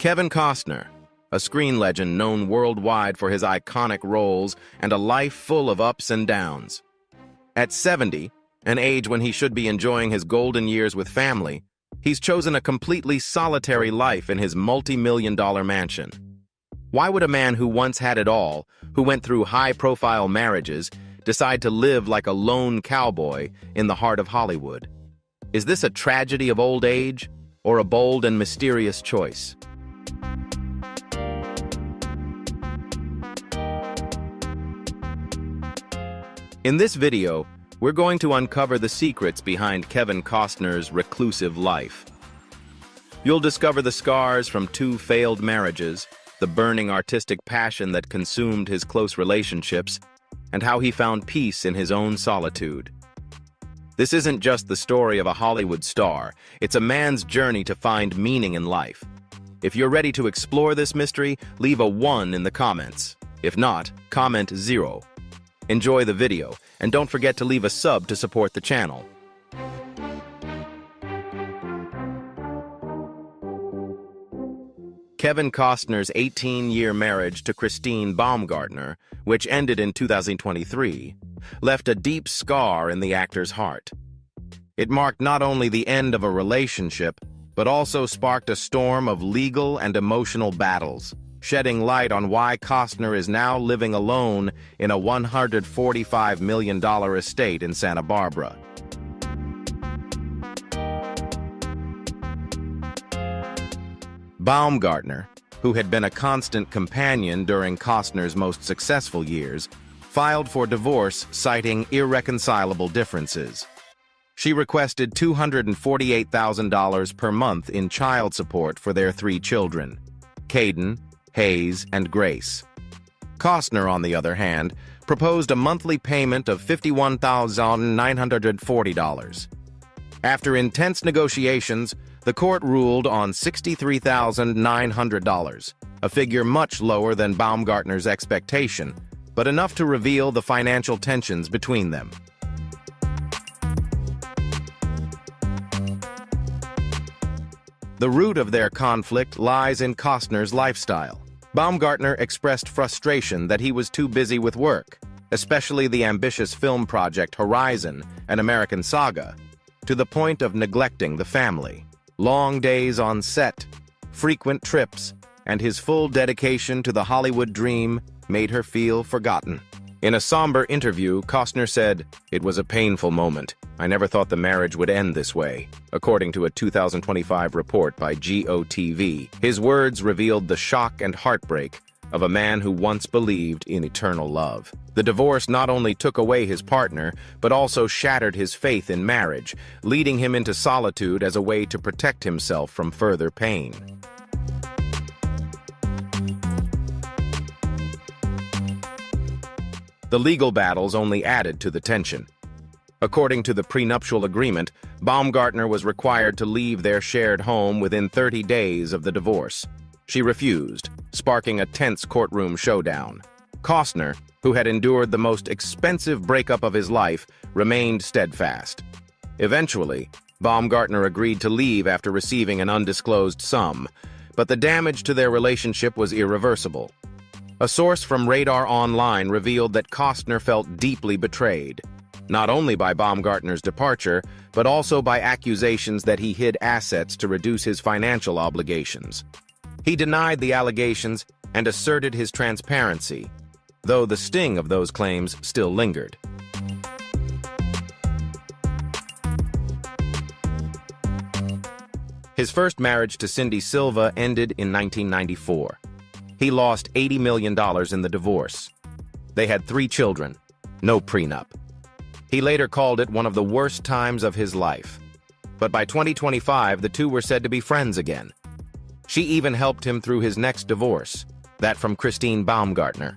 Kevin Costner, a screen legend known worldwide for his iconic roles and a life full of ups and downs. At 70, an age when he should be enjoying his golden years with family, he's chosen a completely solitary life in his multi-million-dollar mansion. Why would a man who once had it all, who went through high-profile marriages, decide to live like a lone cowboy in the heart of Hollywood? Is this a tragedy of old age, or a bold and mysterious choice? In this video, we're going to uncover the secrets behind Kevin Costner's reclusive life. You'll discover the scars from 2 failed marriages, the burning artistic passion that consumed his close relationships, and how he found peace in his own solitude. This isn't just the story of a Hollywood star, it's a man's journey to find meaning in life. If you're ready to explore this mystery, leave a 1 in the comments. If not, comment 0. Enjoy the video, and don't forget to leave a sub to support the channel. Kevin Costner's 18-year marriage to Christine Baumgartner, which ended in 2023, left a deep scar in the actor's heart. It marked not only the end of a relationship, but also sparked a storm of legal and emotional battles, shedding light on why Costner is now living alone in a $145 million estate in Santa Barbara. Baumgartner, who had been a constant companion during Costner's most successful years, filed for divorce citing irreconcilable differences. She requested $248,000 per month in child support for their 3 children, Caden, Hayes, and Grace. Costner, on the other hand, proposed a monthly payment of $51,940. After intense negotiations, the court ruled on $63,900, a figure much lower than Baumgartner's expectation, but enough to reveal the financial tensions between them. The root of their conflict lies in Costner's lifestyle. Baumgartner expressed frustration that he was too busy with work, especially the ambitious film project Horizon, an American saga, to the point of neglecting the family. Long days on set, frequent trips, and his full dedication to the Hollywood dream made her feel forgotten. In a somber interview, Costner said, "It was a painful moment. I never thought the marriage would end this way," according to a 2025 report by GOTV. His words revealed the shock and heartbreak of a man who once believed in eternal love. The divorce not only took away his partner, but also shattered his faith in marriage, leading him into solitude as a way to protect himself from further pain. The legal battles only added to the tension. According to the prenuptial agreement, Baumgartner was required to leave their shared home within 30 days of the divorce. She refused, sparking a tense courtroom showdown. Costner, who had endured the most expensive breakup of his life, remained steadfast. Eventually, Baumgartner agreed to leave after receiving an undisclosed sum, but the damage to their relationship was irreversible. A source from Radar Online revealed that Costner felt deeply betrayed, not only by Baumgartner's departure, but also by accusations that he hid assets to reduce his financial obligations. He denied the allegations and asserted his transparency, though the sting of those claims still lingered. His first marriage to Cindy Silva ended in 1994. He lost $80 million in the divorce. They had 3 children, no prenup. He later called it one of the worst times of his life. But by 2025, the two were said to be friends again. She even helped him through his next divorce, that from Christine Baumgartner.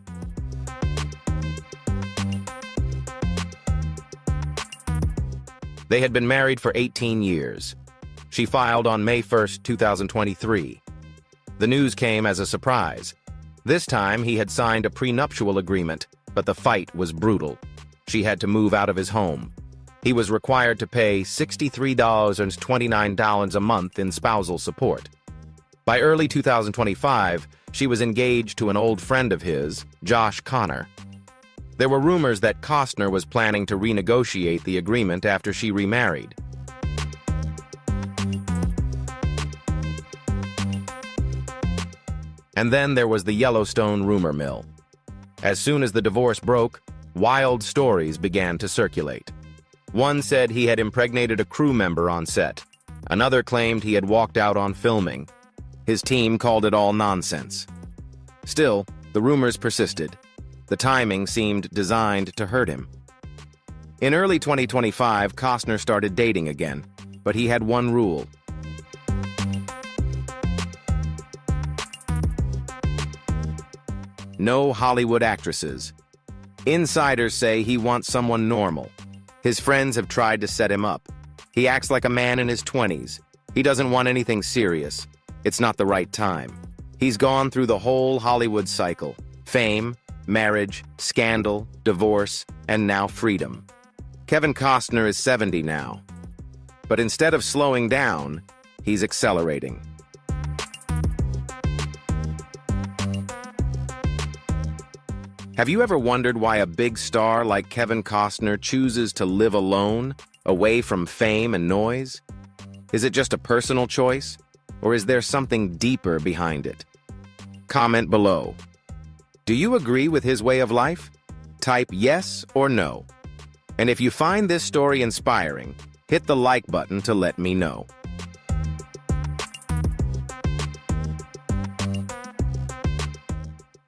They had been married for 18 years. She filed on May 1, 2023. The news came as a surprise. This time, he had signed a prenuptial agreement, but the fight was brutal. She had to move out of his home. He was required to pay $63.29 a month in spousal support. By early 2025, she was engaged to an old friend of his, Josh Connor. There were rumors that Costner was planning to renegotiate the agreement after she remarried. And then there was the Yellowstone rumor mill. As soon as the divorce broke, wild stories began to circulate. One said he had impregnated a crew member on set. Another claimed he had walked out on filming. His team called it all nonsense. Still, the rumors persisted. The timing seemed designed to hurt him. In early 2025, Costner started dating again, but he had one rule. No Hollywood actresses. Insiders say he wants someone normal. His friends have tried to set him up. He acts like a man in his 20s. He doesn't want anything serious. It's not the right time. He's gone through the whole Hollywood cycle. Fame, marriage, scandal, divorce, and now freedom. Kevin Costner is 70 now. But instead of slowing down, he's accelerating. Have you ever wondered why a big star like Kevin Costner chooses to live alone, away from fame and noise? Is it just a personal choice, or is there something deeper behind it? Comment below. Do you agree with his way of life? Type yes or no. And if you find this story inspiring, hit the like button to let me know.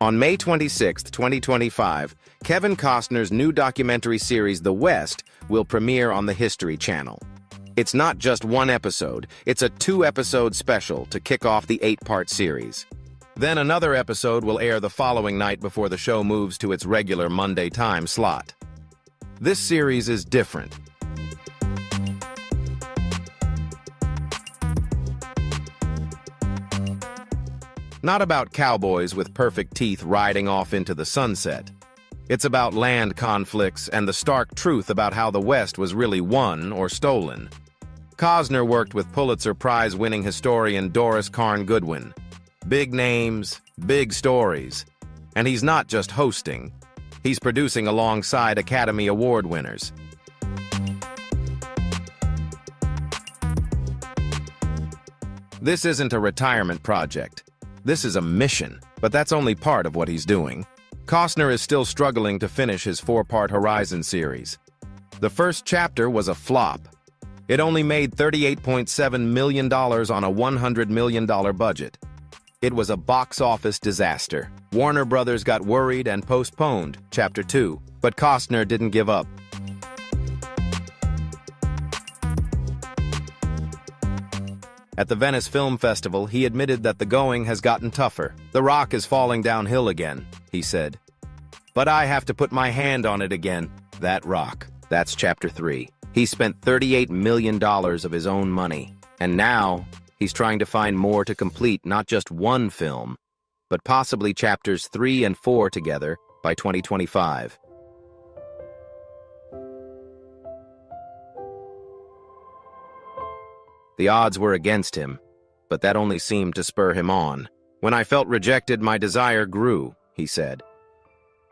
On May 26, 2025, Kevin Costner's new documentary series, The West, will premiere on the History Channel. It's not just one episode, it's a 2-episode special to kick off the 8-part series. Then another episode will air the following night before the show moves to its regular Monday time slot. This series is different. Not about cowboys with perfect teeth riding off into the sunset. It's about land conflicts and the stark truth about how the West was really won or stolen. Costner worked with Pulitzer Prize-winning historian Doris Carn Goodwin. Big names, big stories. And he's not just hosting. He's producing alongside Academy Award winners. This isn't a retirement project. This is a mission, but that's only part of what he's doing. Costner is still struggling to finish his 4-part Horizon series. The first chapter was a flop. It only made $38.7 million on a $100 million budget. It was a box office disaster. Warner Brothers got worried and postponed Chapter 2, but Costner didn't give up. At the Venice Film Festival, he admitted that the going has gotten tougher. The rock is falling downhill again, he said. But I have to put my hand on it again. That rock. That's Chapter 3. He spent $38 million of his own money. And now, he's trying to find more to complete not just one film, but possibly Chapters 3 and 4 together by 2025. The odds were against him, but that only seemed to spur him on. When I felt rejected, my desire grew, he said.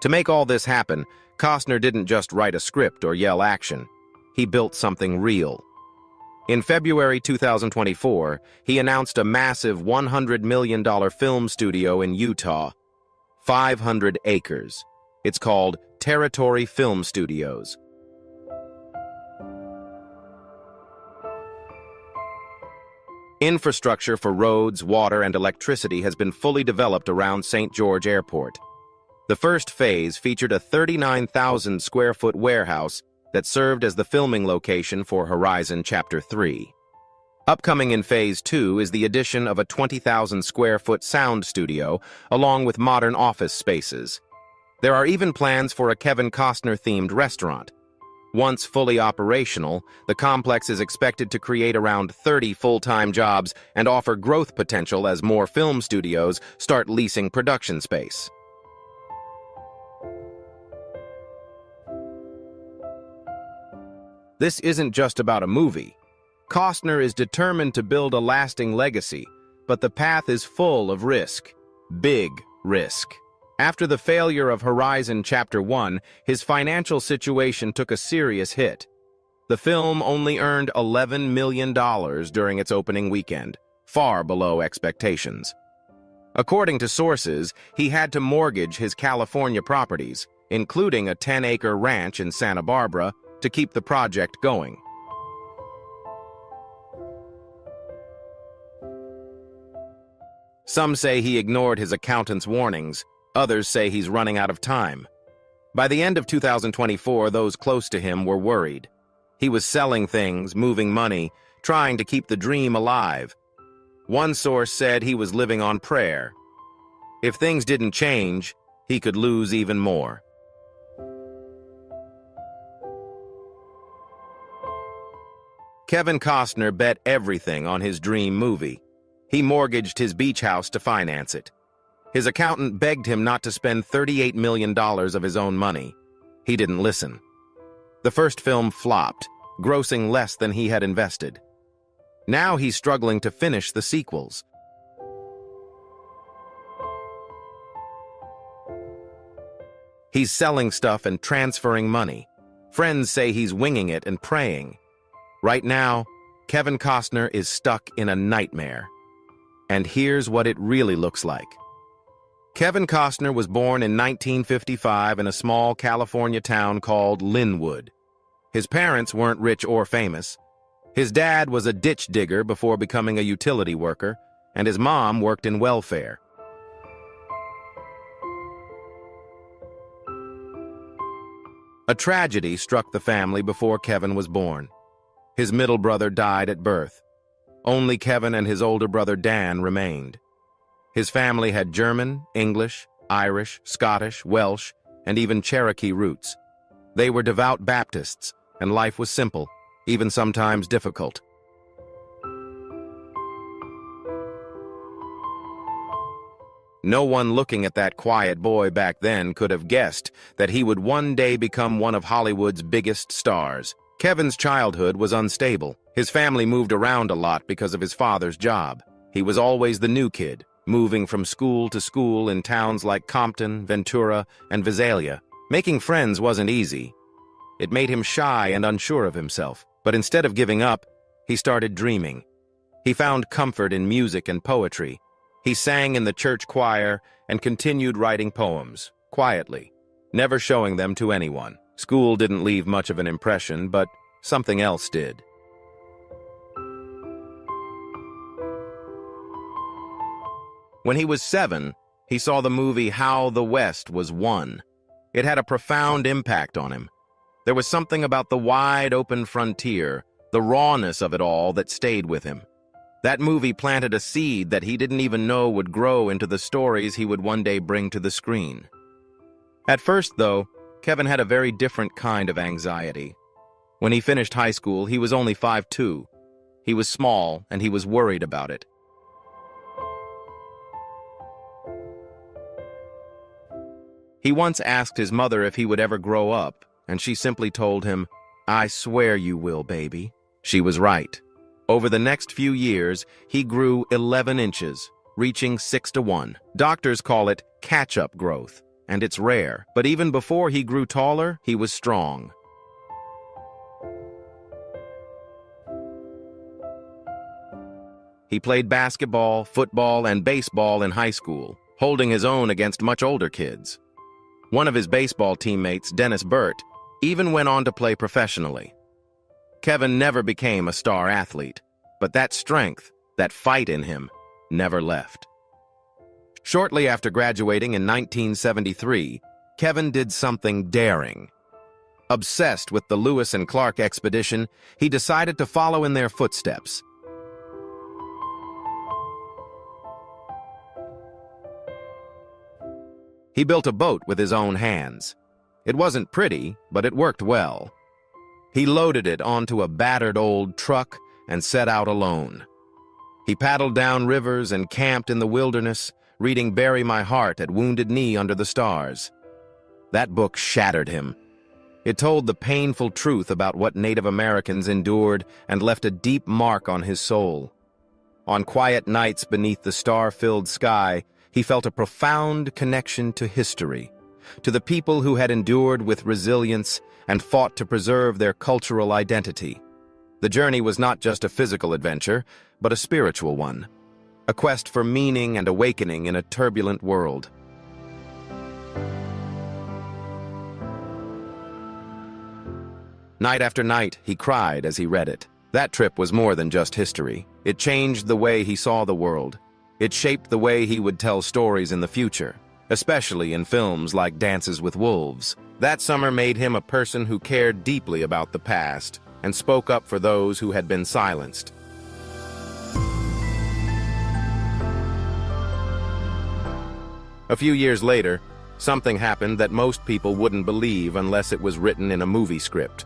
To make all this happen, Costner didn't just write a script or yell action. He built something real. In February 2024, he announced a massive $100 million film studio in Utah, 500 acres. It's called Territory Film Studios. Infrastructure for roads, water, and electricity has been fully developed around St. George Airport. The first phase featured a 39,000-square-foot warehouse that served as the filming location for Horizon Chapter 3. Upcoming in Phase 2 is the addition of a 20,000-square-foot sound studio, along with modern office spaces. There are even plans for a Kevin Costner-themed restaurant. Once fully operational, the complex is expected to create around 30 full-time jobs and offer growth potential as more film studios start leasing production space. This isn't just about a movie. Costner is determined to build a lasting legacy but the path is full of risk. Big risk. After the failure of Horizon Chapter 1, his financial situation took a serious hit. The film only earned $11 million during its opening weekend, far below expectations. According to sources, he had to mortgage his California properties, including a 10-acre ranch in Santa Barbara, to keep the project going. Some say he ignored his accountant's warnings. Others say he's running out of time. By the end of 2024, those close to him were worried. He was selling things, moving money, trying to keep the dream alive. One source said he was living on prayer. If things didn't change, he could lose even more. Kevin Costner bet everything on his dream movie. He mortgaged his beach house to finance it. His accountant begged him not to spend $38 million of his own money. He didn't listen. The first film flopped, grossing less than he had invested. Now he's struggling to finish the sequels. He's selling stuff and transferring money. Friends say he's winging it and praying. Right now, Kevin Costner is stuck in a nightmare. And here's what it really looks like. Kevin Costner was born in 1955 in a small California town called Linwood. His parents weren't rich or famous. His dad was a ditch digger before becoming a utility worker, and his mom worked in welfare. A tragedy struck the family before Kevin was born. His middle brother died at birth. Only Kevin and his older brother Dan remained. His family had German, English, Irish, Scottish, Welsh, and even Cherokee roots. They were devout Baptists, and life was simple, even sometimes difficult. No one looking at that quiet boy back then could have guessed that he would one day become one of Hollywood's biggest stars. Kevin's childhood was unstable. His family moved around a lot because of his father's job. He was always the new kid, moving from school to school in towns like Compton, Ventura, and Visalia. Making friends wasn't easy. It made him shy and unsure of himself. But instead of giving up, he started dreaming. He found comfort in music and poetry. He sang in the church choir and continued writing poems, quietly, never showing them to anyone. School didn't leave much of an impression, but something else did. When he was 7, he saw the movie How the West Was Won. It had a profound impact on him. There was something about the wide-open frontier, the rawness of it all that stayed with him. That movie planted a seed that he didn't even know would grow into the stories he would one day bring to the screen. At first, though, Kevin had a very different kind of anxiety. When he finished high school, he was only 5'2". He was small, and he was worried about it. He once asked his mother if he would ever grow up, and she simply told him, "I swear you will, baby." She was right. Over the next few years, he grew 11 inches, reaching 6'1". Doctors call it catch-up growth, and it's rare. But even before he grew taller, he was strong. He played basketball, football, and baseball in high school, holding his own against much older kids. One of his baseball teammates, Dennis Burt, even went on to play professionally. Kevin never became a star athlete, but that strength, that fight in him, never left. Shortly after graduating in 1973, Kevin did something daring. Obsessed with the Lewis and Clark expedition, he decided to follow in their footsteps. He built a boat with his own hands. It wasn't pretty, but it worked well. He loaded it onto a battered old truck and set out alone. He paddled down rivers and camped in the wilderness, reading Bury My Heart at Wounded Knee Under the Stars. That book shattered him. It told the painful truth about what Native Americans endured and left a deep mark on his soul. On quiet nights beneath the star-filled sky, he felt a profound connection to history, to the people who had endured with resilience and fought to preserve their cultural identity. The journey was not just a physical adventure, but a spiritual one, a quest for meaning and awakening in a turbulent world. Night after night, he cried as he read it. That trip was more than just history. It changed the way he saw the world. It shaped the way he would tell stories in the future, especially in films like Dances with Wolves. That summer made him a person who cared deeply about the past and spoke up for those who had been silenced. A few years later, something happened that most people wouldn't believe unless it was written in a movie script.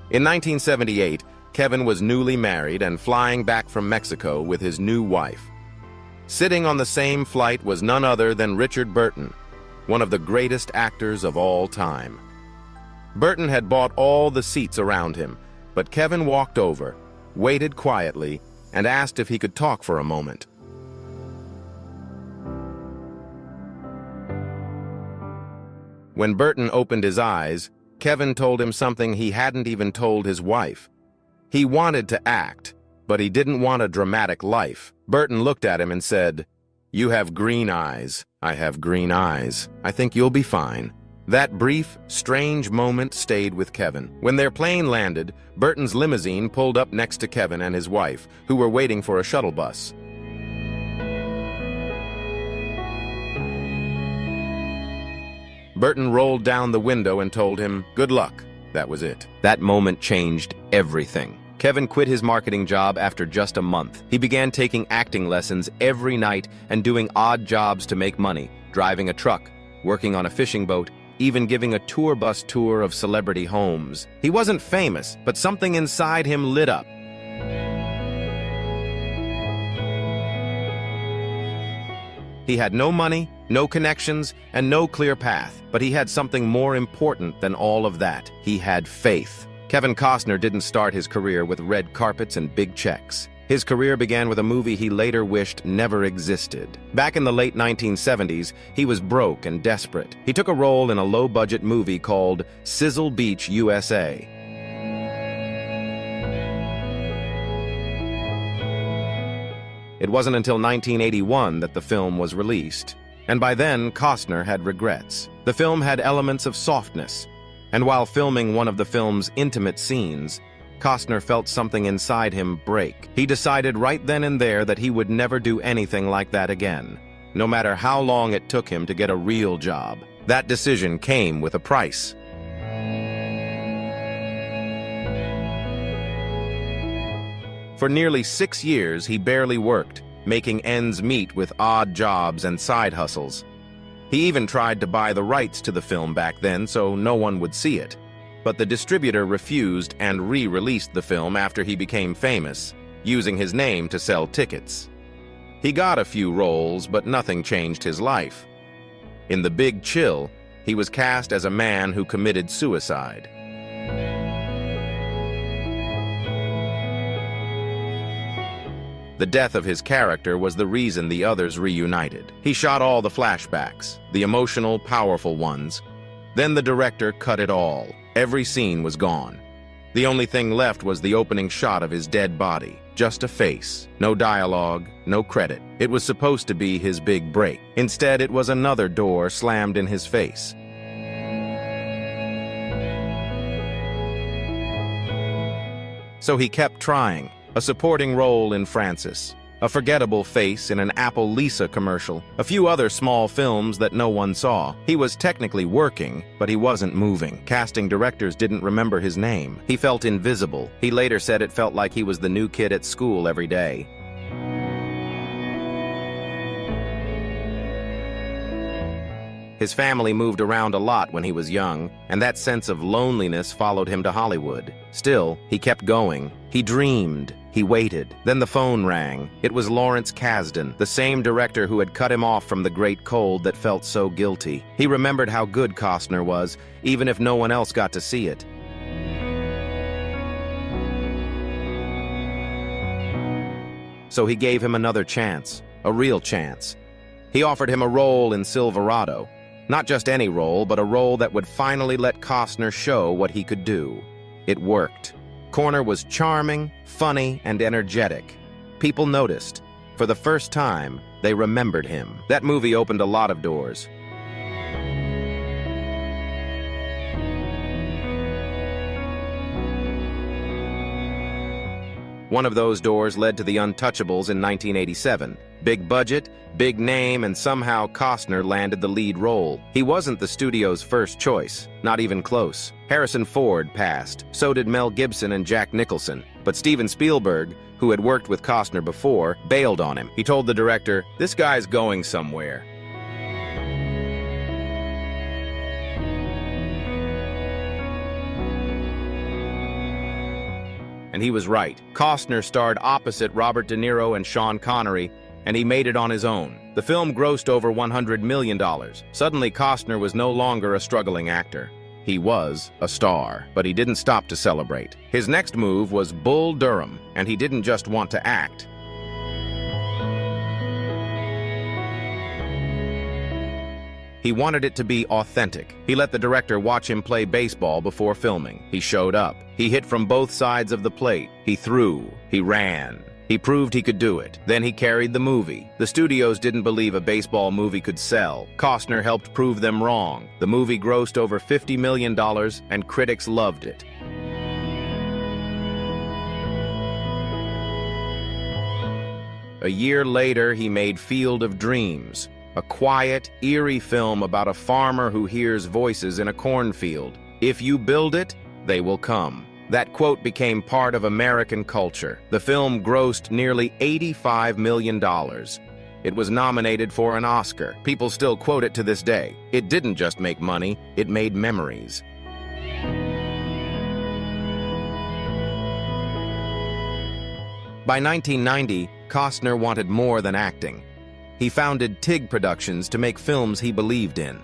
In 1978, Kevin was newly married and flying back from Mexico with his new wife. Sitting on the same flight was none other than Richard Burton, one of the greatest actors of all time. Burton had bought all the seats around him, but Kevin walked over, waited quietly, and asked if he could talk for a moment. When Burton opened his eyes, Kevin told him something he hadn't even told his wife. He wanted to act, but he didn't want a dramatic life. Burton looked at him and said, "You have green eyes. I have green eyes. I think you'll be fine." That brief, strange moment stayed with Kevin. When their plane landed, Burton's limousine pulled up next to Kevin and his wife, who were waiting for a shuttle bus. Burton rolled down the window and told him, "Good luck." That was it. That moment changed everything. Kevin quit his marketing job after just a month. He began taking acting lessons every night and doing odd jobs to make money, driving a truck, working on a fishing boat, even giving a tour bus tour of celebrity homes. He wasn't famous, but something inside him lit up. He had no money, no connections, and no clear path, but he had something more important than all of that. He had faith. Kevin Costner didn't start his career with red carpets and big checks. His career began with a movie he later wished never existed. Back in the late 1970s, he was broke and desperate. He took a role in a low-budget movie called Sizzle Beach, USA. It wasn't until 1981 that the film was released, and by then Costner had regrets. The film had elements of softness, and while filming one of the film's intimate scenes, Costner felt something inside him break. He decided right then and there that he would never do anything like that again, no matter how long it took him to get a real job. That decision came with a price. For nearly 6 years, he barely worked, making ends meet with odd jobs and side hustles. He even tried to buy the rights to the film back then so no one would see it. But the distributor refused and re-released the film after he became famous, using his name to sell tickets. He got a few roles, but nothing changed his life. In The Big Chill, he was cast as a man who committed suicide. The death of his character was the reason the others reunited. He shot all the flashbacks, the emotional, powerful ones. Then the director cut it all. Every scene was gone. The only thing left was the opening shot of his dead body. Just a face. No dialogue, no credit. It was supposed to be his big break. Instead, it was another door slammed in his face. So he kept trying. A supporting role in Francis, a forgettable face in an Apple Lisa commercial, a few other small films that no one saw. He was technically working, but he wasn't moving. Casting directors didn't remember his name. He felt invisible. He later said it felt like he was the new kid at school every day. His family moved around a lot when he was young, and that sense of loneliness followed him to Hollywood. Still, he kept going. He dreamed. He waited. Then the phone rang. It was Lawrence Kasdan, the same director who had cut him off from the great cold that felt so guilty. He remembered how good Costner was, even if no one else got to see it. so he gave him another chance, a real chance. He offered him a role in Silverado. Not just any role, but a role that would finally let Costner show what he could do. It worked. Costner was charming, funny, and energetic. People noticed. For the first time, they remembered him. That movie opened a lot of doors. One of those doors led to The Untouchables in 1987. Big budget, big name, and somehow Costner landed the lead role. He wasn't the studio's first choice, not even close. Harrison Ford passed, so did Mel Gibson and Jack Nicholson. But Steven Spielberg, who had worked with Costner before, bailed on him. He told the director, "This guy's going somewhere." And he was right. Costner starred opposite Robert De Niro and Sean Connery, and he made it on his own. The film grossed over $100 million. Suddenly, Costner was no longer a struggling actor. He was a star, but he didn't stop to celebrate. His next move was Bull Durham, and he didn't just want to act. He wanted it to be authentic. He let the director watch him play baseball before filming. He showed up. He hit from both sides of the plate. He threw. He ran. He proved he could do it. Then he carried the movie. The studios didn't believe a baseball movie could sell. Costner helped prove them wrong. The movie grossed over $50 million, and critics loved it. A year later, he made Field of Dreams, a quiet, eerie film about a farmer who hears voices in a cornfield. If you build it, they will come. That quote became part of American culture. The film grossed nearly $85 million. It was nominated for an Oscar. People still quote it to this day. It didn't just make money, it made memories. By 1990, Costner wanted more than acting. He founded TIG Productions to make films he believed in.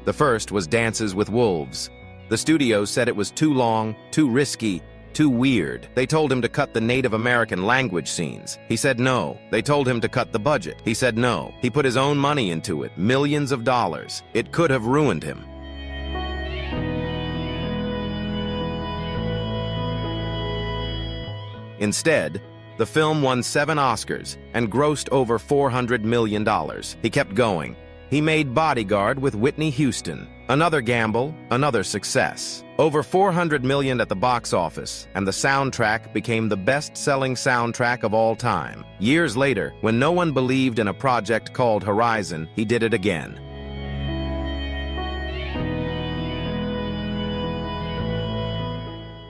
The first was Dances with Wolves. The studios said it was too long, too risky, too weird. They told him to cut the Native American language scenes. He said no. They told him to cut the budget. He said no. He put his own money into it, millions of dollars. It could have ruined him. Instead, the film won 7 Oscars and grossed over $400 million. He kept going. He made Bodyguard with Whitney Houston. Another gamble, another success. Over $400 million at the box office, and the soundtrack became the best-selling soundtrack of all time. Years later, when no one believed in a project called Horizon, he did it again.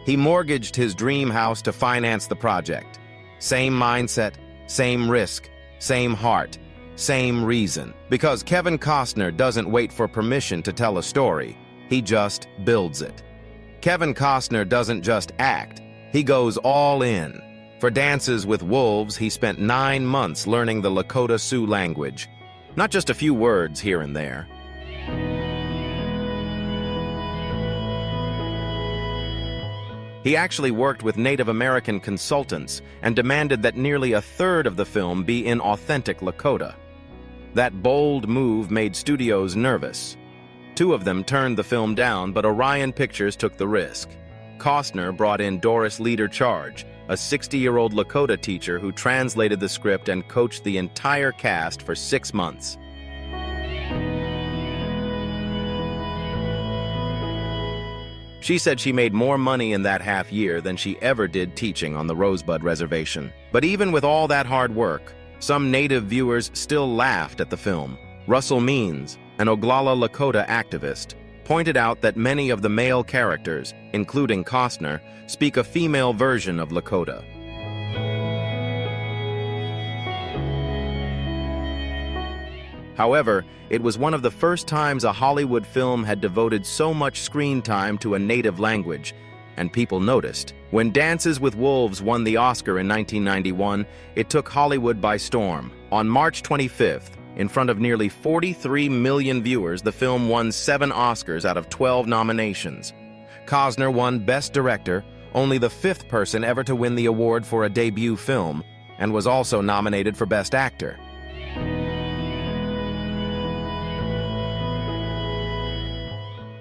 He mortgaged his dream house to finance the project. Same mindset, same risk, same heart, same reason. Because Kevin Costner doesn't wait for permission to tell a story, he just builds it. Kevin Costner doesn't just act, he goes all in. For Dances with Wolves, he spent 9 months learning the Lakota Sioux language. Not just a few words here and there. He actually worked with Native American consultants and demanded that nearly a third of the film be in authentic Lakota. That bold move made studios nervous. 2 of them turned the film down, but Orion Pictures took the risk. Costner brought in Doris Leader-Charge, a 60-year-old Lakota teacher who translated the script and coached the entire cast for 6 months. She said she made more money in that half year than she ever did teaching on the Rosebud Reservation. But even with all that hard work, some Native viewers still laughed at the film. Russell Means, an Oglala Lakota activist, pointed out that many of the male characters, including Costner, speak a female version of Lakota. However, it was one of the first times a Hollywood film had devoted so much screen time to a native language, and people noticed. When Dances with Wolves won the Oscar in 1991, it took Hollywood by storm. On March 25th, in front of nearly 43 million viewers, the film won 7 Oscars out of 12 nominations. Costner won Best Director, only the 5th person ever to win the award for a debut film, and was also nominated for Best Actor.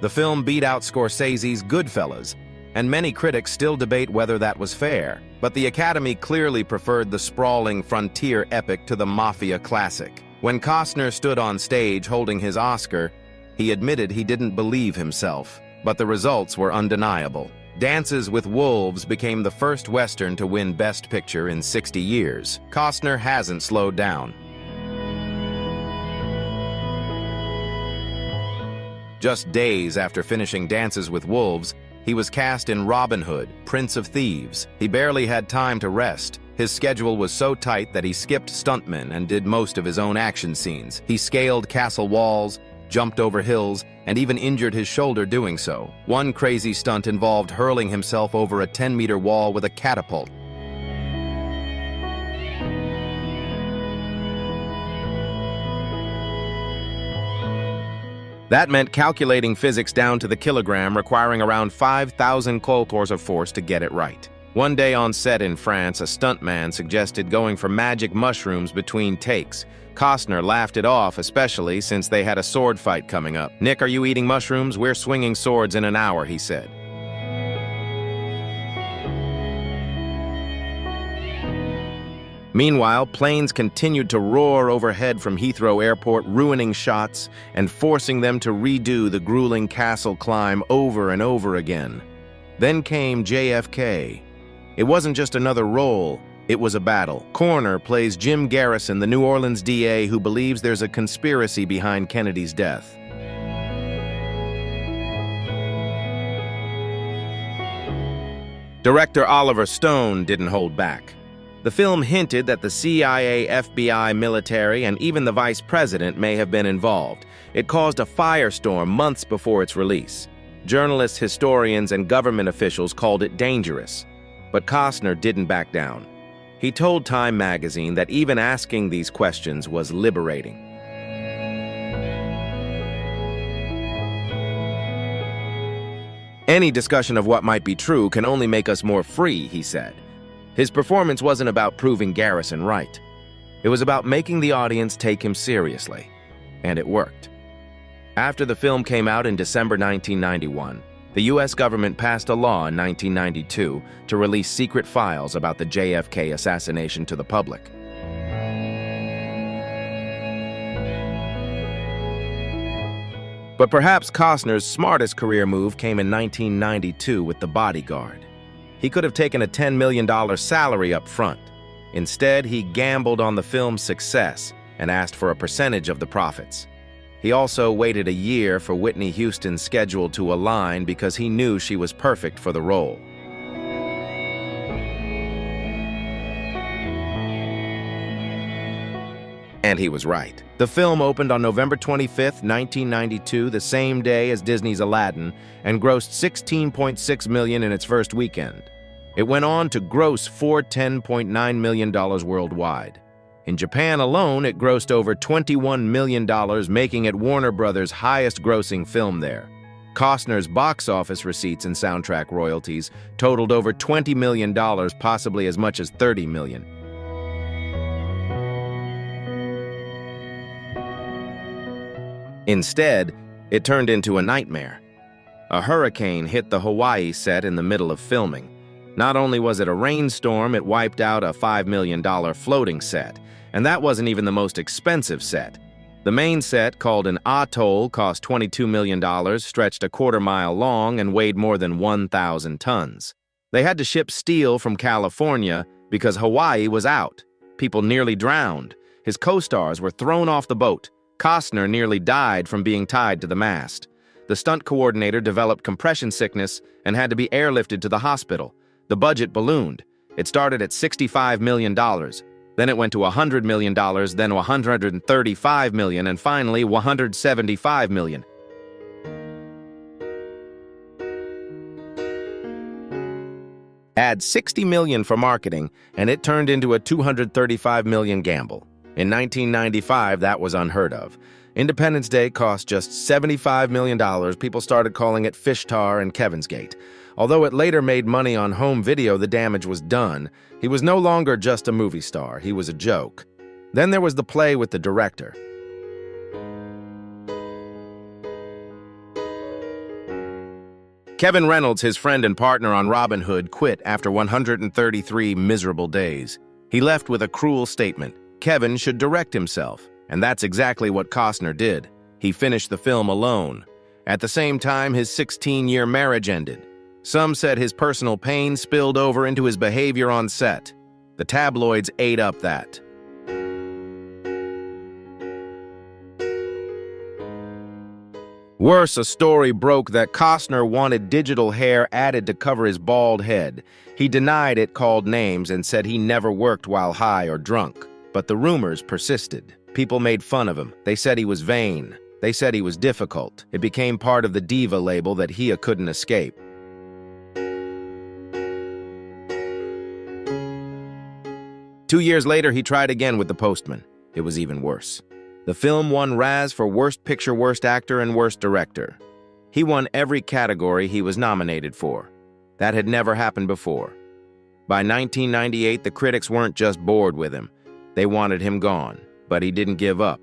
The film beat out Scorsese's Goodfellas, and many critics still debate whether that was fair, but the Academy clearly preferred the sprawling frontier epic to the mafia classic. When Costner stood on stage holding his Oscar, he admitted he didn't believe himself, but the results were undeniable. Dances with Wolves became the first Western to win Best Picture in 60 years. Costner hasn't slowed down. Just days after finishing Dances with Wolves, he was cast in Robin Hood, Prince of Thieves. He barely had time to rest. His schedule was so tight that he skipped stuntmen and did most of his own action scenes. He scaled castle walls, jumped over hills, and even injured his shoulder doing so. One crazy stunt involved hurling himself over a 10-meter wall with a catapult. That meant calculating physics down to the kilogram, requiring around 5,000 kilojoules of force to get it right. One day on set in France, a stuntman suggested going for magic mushrooms between takes. Costner laughed it off, especially since they had a sword fight coming up. "Nick, are you eating mushrooms? We're swinging swords in an hour," he said. Meanwhile, planes continued to roar overhead from Heathrow Airport, ruining shots and forcing them to redo the grueling castle climb over and over again. Then came JFK. It wasn't just another role, it was a battle. Corner plays Jim Garrison, the New Orleans DA who believes there's a conspiracy behind Kennedy's death. Director Oliver Stone didn't hold back. The film hinted that the CIA, FBI, military, and even the vice president may have been involved. It caused a firestorm months before its release. Journalists, historians, and government officials called it dangerous. But Costner didn't back down. He told Time magazine that even asking these questions was liberating. "Any discussion of what might be true can only make us more free," he said. His performance wasn't about proving Garrison right. It was about making the audience take him seriously. And it worked. After the film came out in December 1991, the U.S. government passed a law in 1992 to release secret files about the JFK assassination to the public. But perhaps Costner's smartest career move came in 1992 with The Bodyguard. He could have taken a $10 million salary up front. Instead, he gambled on the film's success and asked for a percentage of the profits. He also waited a year for Whitney Houston's schedule to align because he knew she was perfect for the role. And he was right. The film opened on November 25, 1992, the same day as Disney's Aladdin, and grossed $16.6 million in its first weekend. It went on to gross $410.9 million worldwide. In Japan alone, it grossed over $21 million, making it Warner Brothers' highest-grossing film there. Costner's box office receipts and soundtrack royalties totaled over $20 million, possibly as much as $30 million. Instead, it turned into a nightmare. A hurricane hit the Hawaii set in the middle of filming. Not only was it a rainstorm, it wiped out a $5 million floating set, and that wasn't even the most expensive set. The main set, called an atoll, cost $22 million, stretched a quarter-mile long, and weighed more than 1,000 tons. They had to ship steel from California because Hawaii was out. People nearly drowned. His co-stars were thrown off the boat. Costner nearly died from being tied to the mast. The stunt coordinator developed compression sickness and had to be airlifted to the hospital. The budget ballooned. It started at $65 million. Then it went to $100 million, then $135 million, and finally $175 million. Add $60 million for marketing, and it turned into a $235 million gamble. In 1995, that was unheard of. Independence Day cost just $75 million. People started calling it Fishtar and Kevin's Gate. Although it later made money on home video, the damage was done. He was no longer just a movie star. He was a joke. Then there was the play with the director. Kevin Reynolds, his friend and partner on Robin Hood, quit after 133 miserable days. He left with a cruel statement: Kevin should direct himself. And that's exactly what Costner did. He finished the film alone. At the same time, his 16-year marriage ended. Some said his personal pain spilled over into his behavior on set. The tabloids ate up that. Worse, a story broke that Costner wanted digital hair added to cover his bald head. He denied it, called names, and said he never worked while high or drunk. But the rumors persisted. People made fun of him. They said he was vain. They said he was difficult. It became part of the diva label that he couldn't escape. Two years later, he tried again with The Postman. It was even worse. The film won Raz for Worst Picture, Worst Actor, and Worst Director. He won every category he was nominated for. That had never happened before. By 1998, the critics weren't just bored with him. They wanted him gone, but he didn't give up.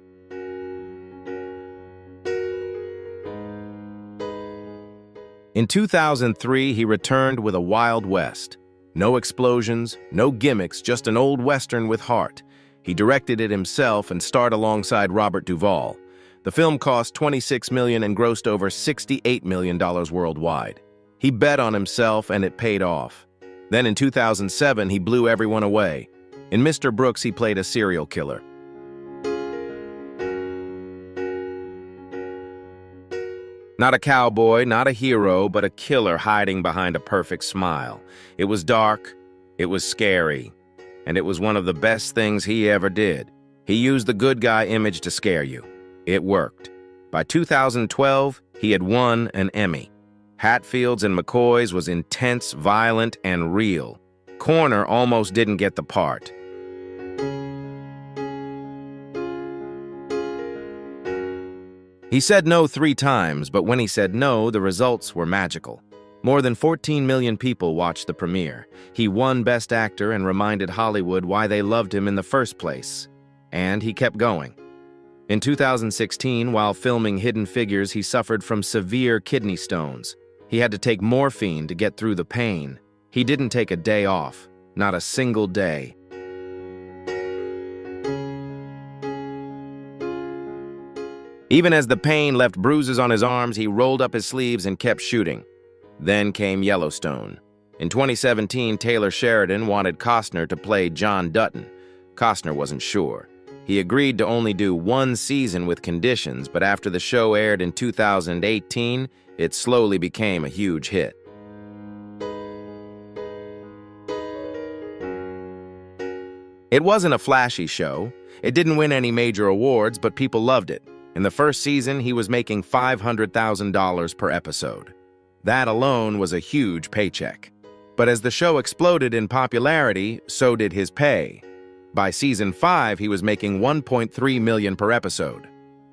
In 2003, he returned with A Wild West. No explosions, no gimmicks, just an old Western with heart. He directed it himself and starred alongside Robert Duvall. The film cost $26 million and grossed over $68 million worldwide. He bet on himself and it paid off. Then in 2007, he blew everyone away. In Mr. Brooks, he played a serial killer. Not a cowboy, not a hero, but a killer hiding behind a perfect smile. It was dark, it was scary, and it was one of the best things he ever did. He used the good guy image to scare you. It worked. By 2012, he had won an Emmy. Hatfield's and McCoy's was intense, violent, and real. Corner almost didn't get the part. He said no 3 times, but when he said no, the results were magical. More than 14 million people watched the premiere. He won Best Actor and reminded Hollywood why they loved him in the first place. And he kept going. In 2016, while filming Hidden Figures, he suffered from severe kidney stones. He had to take morphine to get through the pain. He didn't take a day off, not a single day. Even as the pain left bruises on his arms, he rolled up his sleeves and kept shooting. Then came Yellowstone. In 2017, Taylor Sheridan wanted Costner to play John Dutton. Costner wasn't sure. He agreed to only do 1 season with conditions, but after the show aired in 2018, it slowly became a huge hit. It wasn't a flashy show. It didn't win any major awards, but people loved it. In the first season, he was making $500,000 per episode. That alone was a huge paycheck. But as the show exploded in popularity, so did his pay. By season 5, he was making $1.3 million per episode.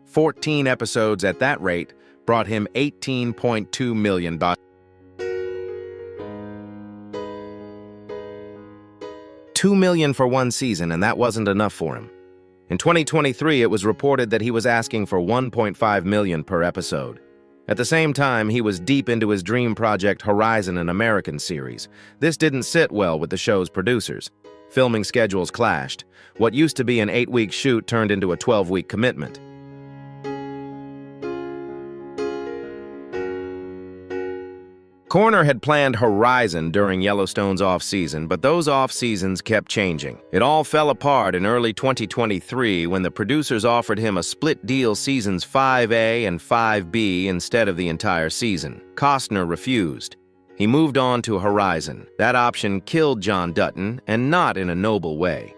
14 episodes at that rate brought him $18.2 million. $2 million for 1 season, and that wasn't enough for him. In 2023, it was reported that he was asking for $1.5 million per episode. At the same time, he was deep into his dream project Horizon, an American series. This didn't sit well with the show's producers. Filming schedules clashed. What used to be an 8-week shoot turned into a 12-week commitment. Corner had planned Horizon during Yellowstone's off-season, but those off-seasons kept changing. It all fell apart in early 2023 when the producers offered him a split deal seasons 5A and 5B instead of the entire season. Costner refused. He moved on to Horizon. That option killed John Dutton, and not in a noble way.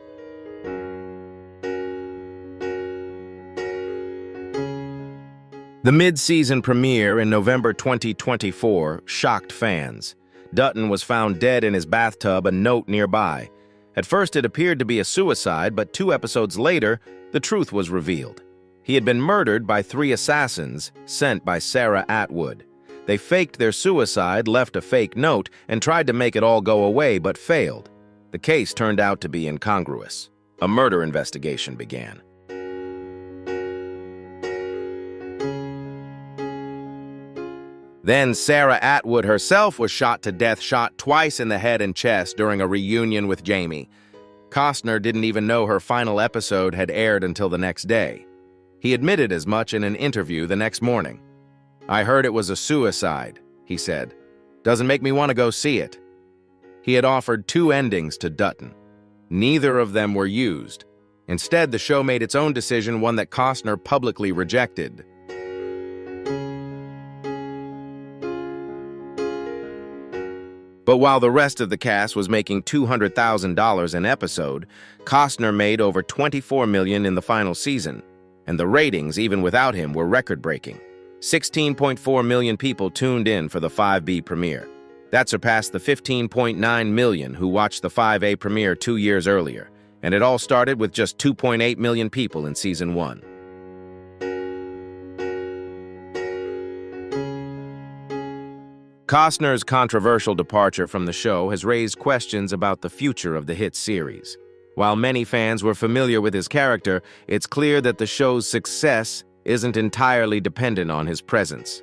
The mid-season premiere in November 2024 shocked fans. Dutton was found dead in his bathtub, a note nearby. At first it appeared to be a suicide, but 2 episodes later, the truth was revealed. He had been murdered by 3 assassins sent by Sarah Atwood. They faked their suicide, left a fake note, and tried to make it all go away, but failed. The case turned out to be incongruous. A murder investigation began. Then Sarah Atwood herself was shot to death, shot twice in the head and chest during a reunion with Jamie. Costner didn't even know her final episode had aired until the next day. He admitted as much in an interview the next morning. "I heard it was a suicide," he said. "Doesn't make me want to go see it." He had offered 2 endings to Dutton. Neither of them were used. Instead, the show made its own decision, one that Costner publicly rejected. But while the rest of the cast was making $200,000 an episode, Costner made over $24 million in the final season, and the ratings, even without him, were record-breaking. 16.4 million people tuned in for the 5B premiere. That surpassed the 15.9 million who watched the 5A premiere 2 years earlier, and it all started with just 2.8 million people in Season 1. Costner's controversial departure from the show has raised questions about the future of the hit series. While many fans were familiar with his character, it's clear that the show's success isn't entirely dependent on his presence.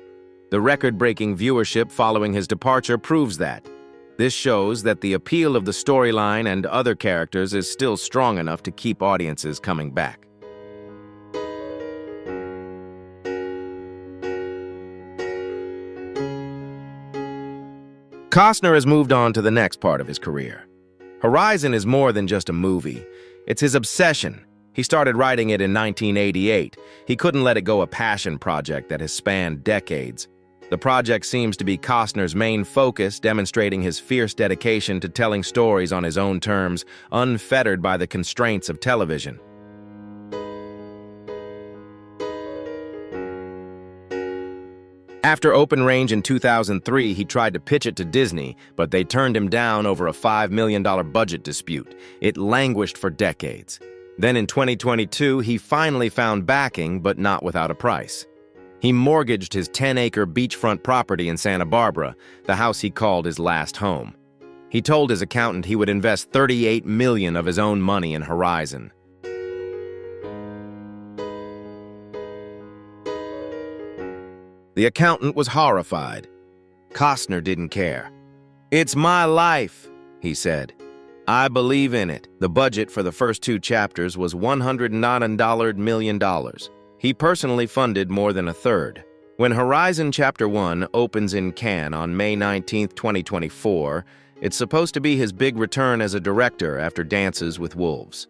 The record-breaking viewership following his departure proves that. This shows that the appeal of the storyline and other characters is still strong enough to keep audiences coming back. Costner has moved on to the next part of his career. Horizon is more than just a movie. It's his obsession. He started writing it in 1988. He couldn't let it go, a passion project that has spanned decades. The project seems to be Costner's main focus, demonstrating his fierce dedication to telling stories on his own terms, unfettered by the constraints of television. After Open Range in 2003, he tried to pitch it to Disney, but they turned him down over a $5 million budget dispute. It languished for decades. Then in 2022, he finally found backing, but not without a price. He mortgaged his 10-acre beachfront property in Santa Barbara, the house he called his last home. He told his accountant he would invest $38 million of his own money in Horizon. The accountant was horrified. Costner didn't care. "It's my life," he said. "I believe in it." The budget for the first 2 chapters was $109 million. He personally funded more than a third. When Horizon Chapter 1 opens in Cannes on May 19, 2024, it's supposed to be his big return as a director after Dances with Wolves.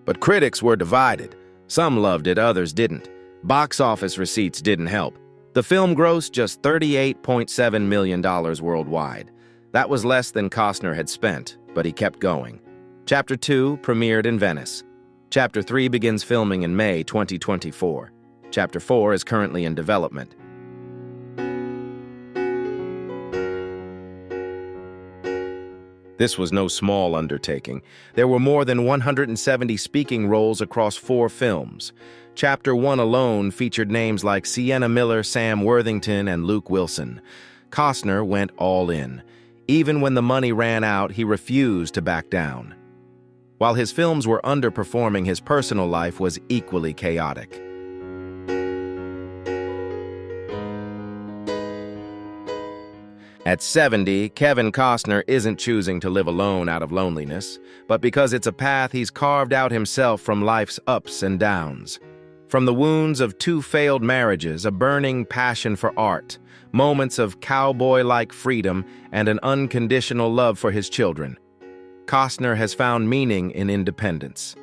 But critics were divided. Some loved it, others didn't. Box office receipts didn't help. The film grossed just $38.7 million worldwide. That was less than Costner had spent, but he kept going. Chapter 2 premiered in Venice. Chapter 3 begins filming in May 2024. Chapter 4 is currently in development. This was no small undertaking. There were more than 170 speaking roles across 4 films. Chapter 1 alone featured names like Sienna Miller, Sam Worthington, and Luke Wilson. Costner went all in. Even when the money ran out, he refused to back down. While his films were underperforming, his personal life was equally chaotic. At 70, Kevin Costner isn't choosing to live alone out of loneliness, but because it's a path he's carved out himself from life's ups and downs. From the wounds of 2 failed marriages, a burning passion for art, moments of cowboy-like freedom, and an unconditional love for his children, Costner has found meaning in independence.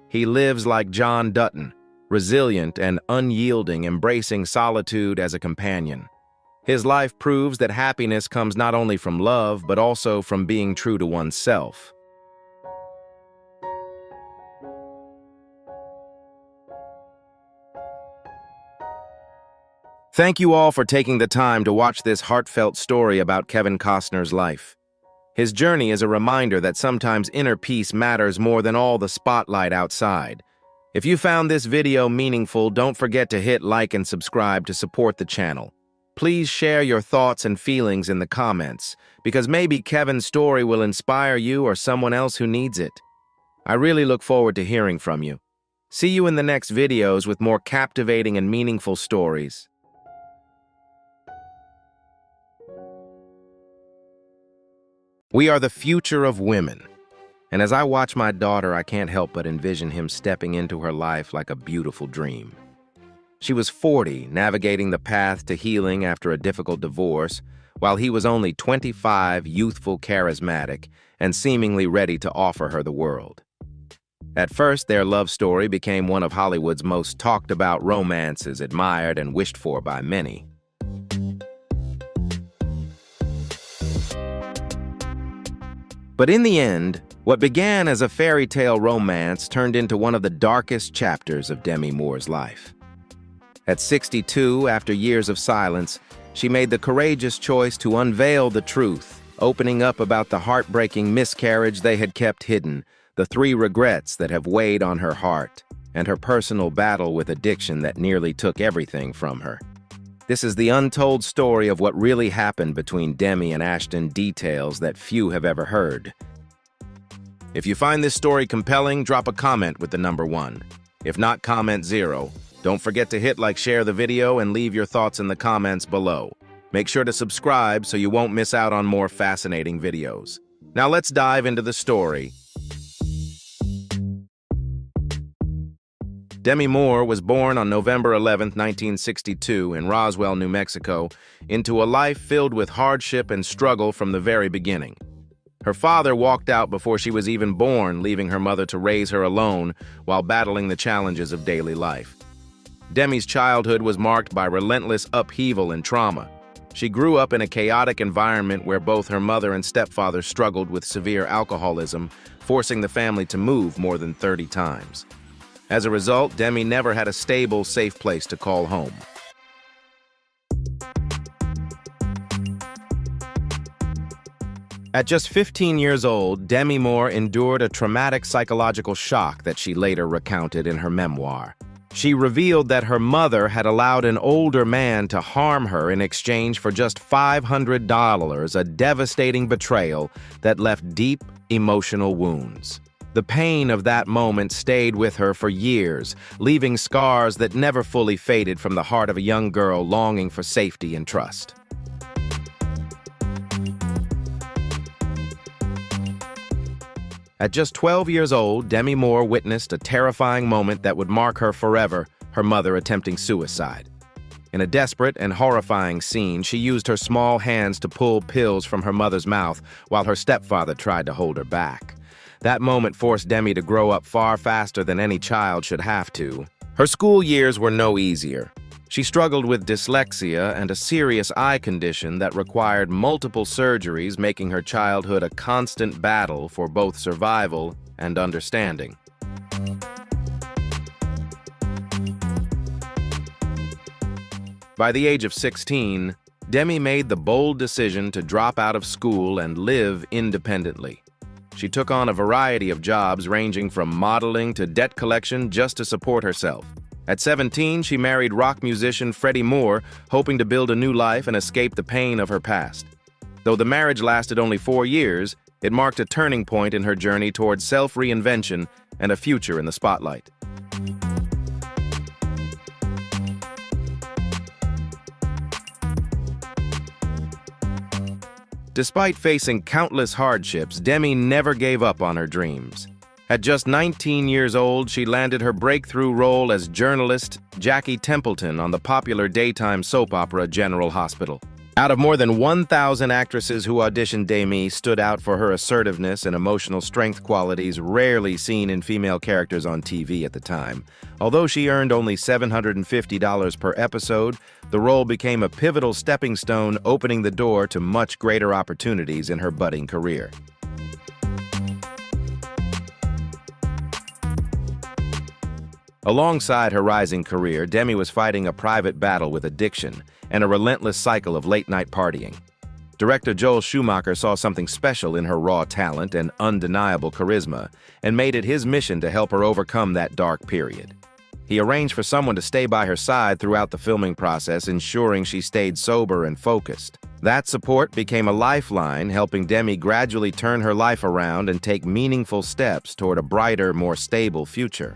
He lives like John Dutton, resilient and unyielding, embracing solitude as a companion. His life proves that happiness comes not only from love, but also from being true to oneself. Thank you all for taking the time to watch this heartfelt story about Kevin Costner's life. His journey is a reminder that sometimes inner peace matters more than all the spotlight outside. If you found this video meaningful, don't forget to hit like and subscribe to support the channel. Please share your thoughts and feelings in the comments, because maybe Kevin's story will inspire you or someone else who needs it. I really look forward to hearing from you. See you in the next videos with more captivating and meaningful stories. We are the future of women. And as I watch my daughter, I can't help but envision him stepping into her life like a beautiful dream. She was 40, navigating the path to healing after a difficult divorce, while he was only 25, youthful, charismatic, and seemingly ready to offer her the world. At first, their love story became one of Hollywood's most talked about romances, admired and wished for by many. But in the end, what began as a fairy tale romance turned into one of the darkest chapters of Demi Moore's life. At 62, after years of silence, she made the courageous choice to unveil the truth, opening up about the heartbreaking miscarriage they had kept hidden, the 3 regrets that have weighed on her heart, and her personal battle with addiction that nearly took everything from her. This is the untold story of what really happened between Demi and Ashton, details that few have ever heard. If you find this story compelling, drop a comment with the number 1. If not, comment 0. Don't forget to hit like, share the video, and leave your thoughts in the comments below. Make sure to subscribe so you won't miss out on more fascinating videos. Now let's dive into the story. Demi Moore was born on November 11, 1962, in Roswell, New Mexico, into a life filled with hardship and struggle from the very beginning. Her father walked out before she was even born, leaving her mother to raise her alone while battling the challenges of daily life. Demi's childhood was marked by relentless upheaval and trauma. She grew up in a chaotic environment where both her mother and stepfather struggled with severe alcoholism, forcing the family to move more than 30 times. As a result, Demi never had a stable, safe place to call home. At just 15 years old, Demi Moore endured a traumatic psychological shock that she later recounted in her memoir. She revealed that her mother had allowed an older man to harm her in exchange for just $500, a devastating betrayal that left deep emotional wounds. The pain of that moment stayed with her for years, leaving scars that never fully faded from the heart of a young girl longing for safety and trust. At just 12 years old, Demi Moore witnessed a terrifying moment that would mark her forever, her mother attempting suicide. In a desperate and horrifying scene, she used her small hands to pull pills from her mother's mouth while her stepfather tried to hold her back. That moment forced Demi to grow up far faster than any child should have to. Her school years were no easier. She struggled with dyslexia and a serious eye condition that required multiple surgeries, making her childhood a constant battle for both survival and understanding. By the age of 16, Demi made the bold decision to drop out of school and live independently. She took on a variety of jobs ranging from modeling to debt collection just to support herself. At 17, she married rock musician Freddie Moore, hoping to build a new life and escape the pain of her past. Though the marriage lasted only 4 years, it marked a turning point in her journey towards self-reinvention and a future in the spotlight. Despite facing countless hardships, Demi never gave up on her dreams. At just 19 years old, she landed her breakthrough role as journalist Jackie Templeton on the popular daytime soap opera General Hospital. Out of more than 1,000 actresses who auditioned, Demi stood out for her assertiveness and emotional strength, qualities rarely seen in female characters on TV at the time. Although she earned only $750 per episode, the role became a pivotal stepping stone, opening the door to much greater opportunities in her budding career. Alongside her rising career, Demi was fighting a private battle with addiction and a relentless cycle of late-night partying. Director Joel Schumacher saw something special in her raw talent and undeniable charisma, and made it his mission to help her overcome that dark period. He arranged for someone to stay by her side throughout the filming process, ensuring she stayed sober and focused. That support became a lifeline, helping Demi gradually turn her life around and take meaningful steps toward a brighter, more stable future.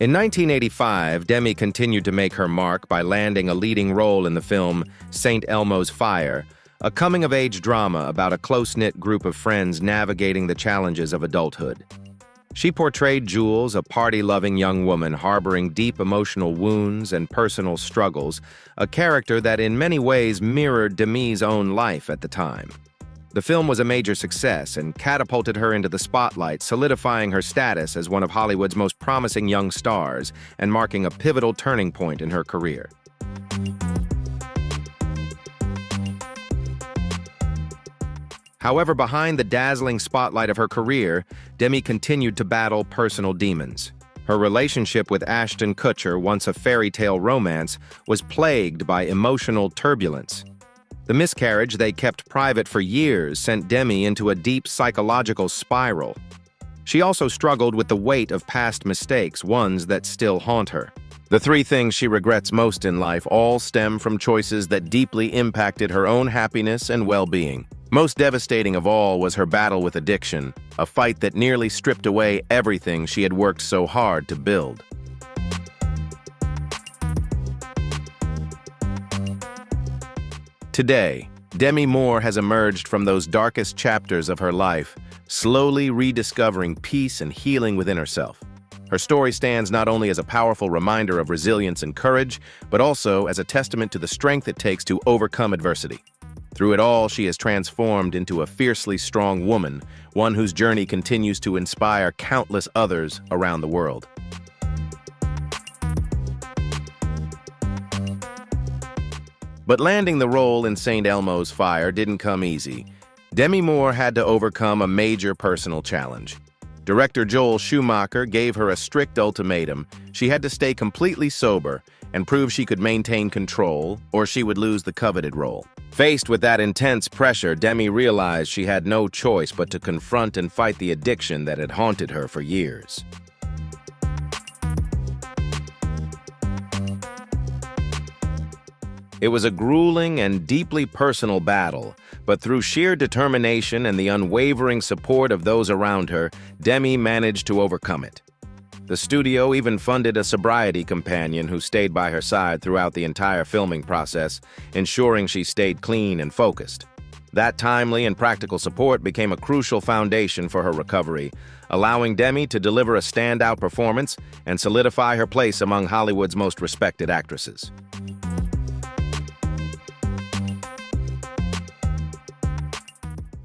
In 1985, Demi continued to make her mark by landing a leading role in the film St. Elmo's Fire, a coming-of-age drama about a close-knit group of friends navigating the challenges of adulthood. She portrayed Jules, a party-loving young woman harboring deep emotional wounds and personal struggles, a character that in many ways mirrored Demi's own life at the time. The film was a major success and catapulted her into the spotlight, solidifying her status as one of Hollywood's most promising young stars and marking a pivotal turning point in her career. However, behind the dazzling spotlight of her career, Demi continued to battle personal demons. Her relationship with Ashton Kutcher, once a fairy tale romance, was plagued by emotional turbulence. The miscarriage they kept private for years sent Demi into a deep psychological spiral. She also struggled with the weight of past mistakes, ones that still haunt her. The three things she regrets most in life all stem from choices that deeply impacted her own happiness and well-being. Most devastating of all was her battle with addiction, a fight that nearly stripped away everything she had worked so hard to build. Today, Demi Moore has emerged from those darkest chapters of her life, slowly rediscovering peace and healing within herself. Her story stands not only as a powerful reminder of resilience and courage, but also as a testament to the strength it takes to overcome adversity. Through it all, she has transformed into a fiercely strong woman, one whose journey continues to inspire countless others around the world. But landing the role in St. Elmo's Fire didn't come easy. Demi Moore had to overcome a major personal challenge. Director Joel Schumacher gave her a strict ultimatum. She had to stay completely sober and prove she could maintain control, or she would lose the coveted role. Faced with that intense pressure, Demi realized she had no choice but to confront and fight the addiction that had haunted her for years. It was a grueling and deeply personal battle, but through sheer determination and the unwavering support of those around her, Demi managed to overcome it. The studio even funded a sobriety companion who stayed by her side throughout the entire filming process, ensuring she stayed clean and focused. That timely and practical support became a crucial foundation for her recovery, allowing Demi to deliver a standout performance and solidify her place among Hollywood's most respected actresses.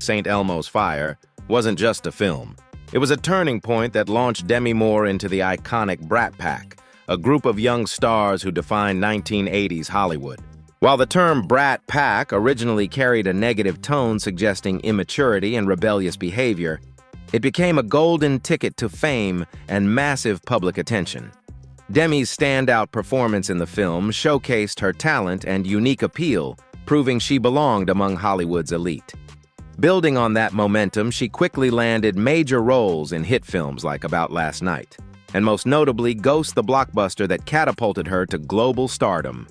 St. Elmo's Fire wasn't just a film. It was a turning point that launched Demi Moore into the iconic Brat Pack, a group of young stars who defined 1980s Hollywood. While the term Brat Pack originally carried a negative tone suggesting immaturity and rebellious behavior, it became a golden ticket to fame and massive public attention. Demi's standout performance in the film showcased her talent and unique appeal, proving she belonged among Hollywood's elite. Building on that momentum, she quickly landed major roles in hit films like About Last Night, and most notably Ghost, the blockbuster that catapulted her to global stardom.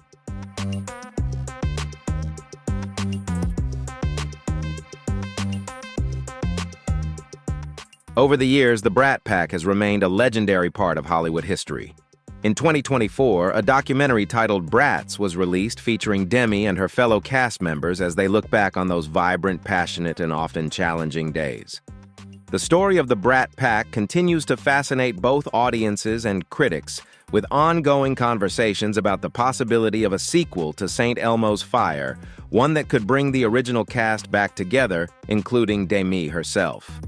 Over the years, the Brat Pack has remained a legendary part of Hollywood history. In 2024, a documentary titled Brats was released featuring Demi and her fellow cast members as they look back on those vibrant, passionate, and often challenging days. The story of the Brat Pack continues to fascinate both audiences and critics, with ongoing conversations about the possibility of a sequel to St. Elmo's Fire, one that could bring the original cast back together, including Demi herself.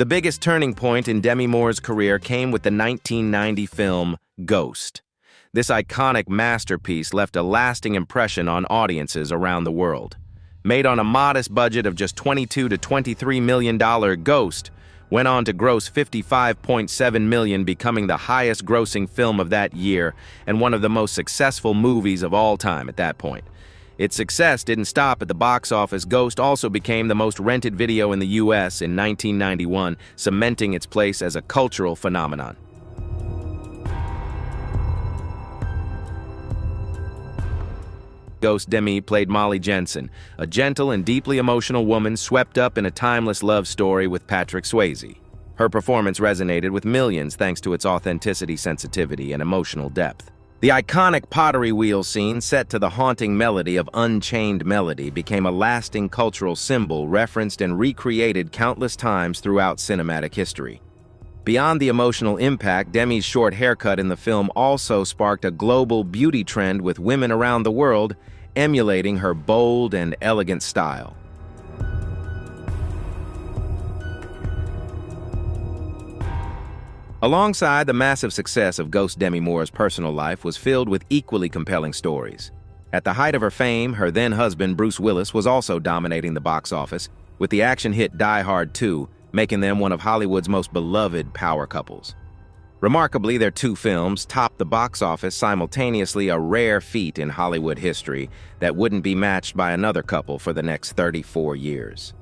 The biggest turning point in Demi Moore's career came with the 1990 film Ghost. This iconic masterpiece left a lasting impression on audiences around the world. Made on a modest budget of just $22 to $23 million, Ghost went on to gross $55.7 million, becoming the highest-grossing film of that year and one of the most successful movies of all time at that point. Its success didn't stop at the box office. Ghost also became the most rented video in the U.S. in 1991, cementing its place as a cultural phenomenon. Ghost Demi played Molly Jensen, a gentle and deeply emotional woman swept up in a timeless love story with Patrick Swayze. Her performance resonated with millions thanks to its authenticity, sensitivity, and emotional depth. The iconic pottery wheel scene, set to the haunting melody of Unchained Melody, became a lasting cultural symbol referenced and recreated countless times throughout cinematic history. Beyond the emotional impact, Demi's short haircut in the film also sparked a global beauty trend, with women around the world emulating her bold and elegant style. Alongside the massive success of Ghost, Demi Moore's personal life was filled with equally compelling stories. At the height of her fame, her then-husband Bruce Willis was also dominating the box office, with the action hit Die Hard 2 making them one of Hollywood's most beloved power couples. Remarkably, their two films topped the box office simultaneously, a rare feat in Hollywood history that wouldn't be matched by another couple for the next 34 years.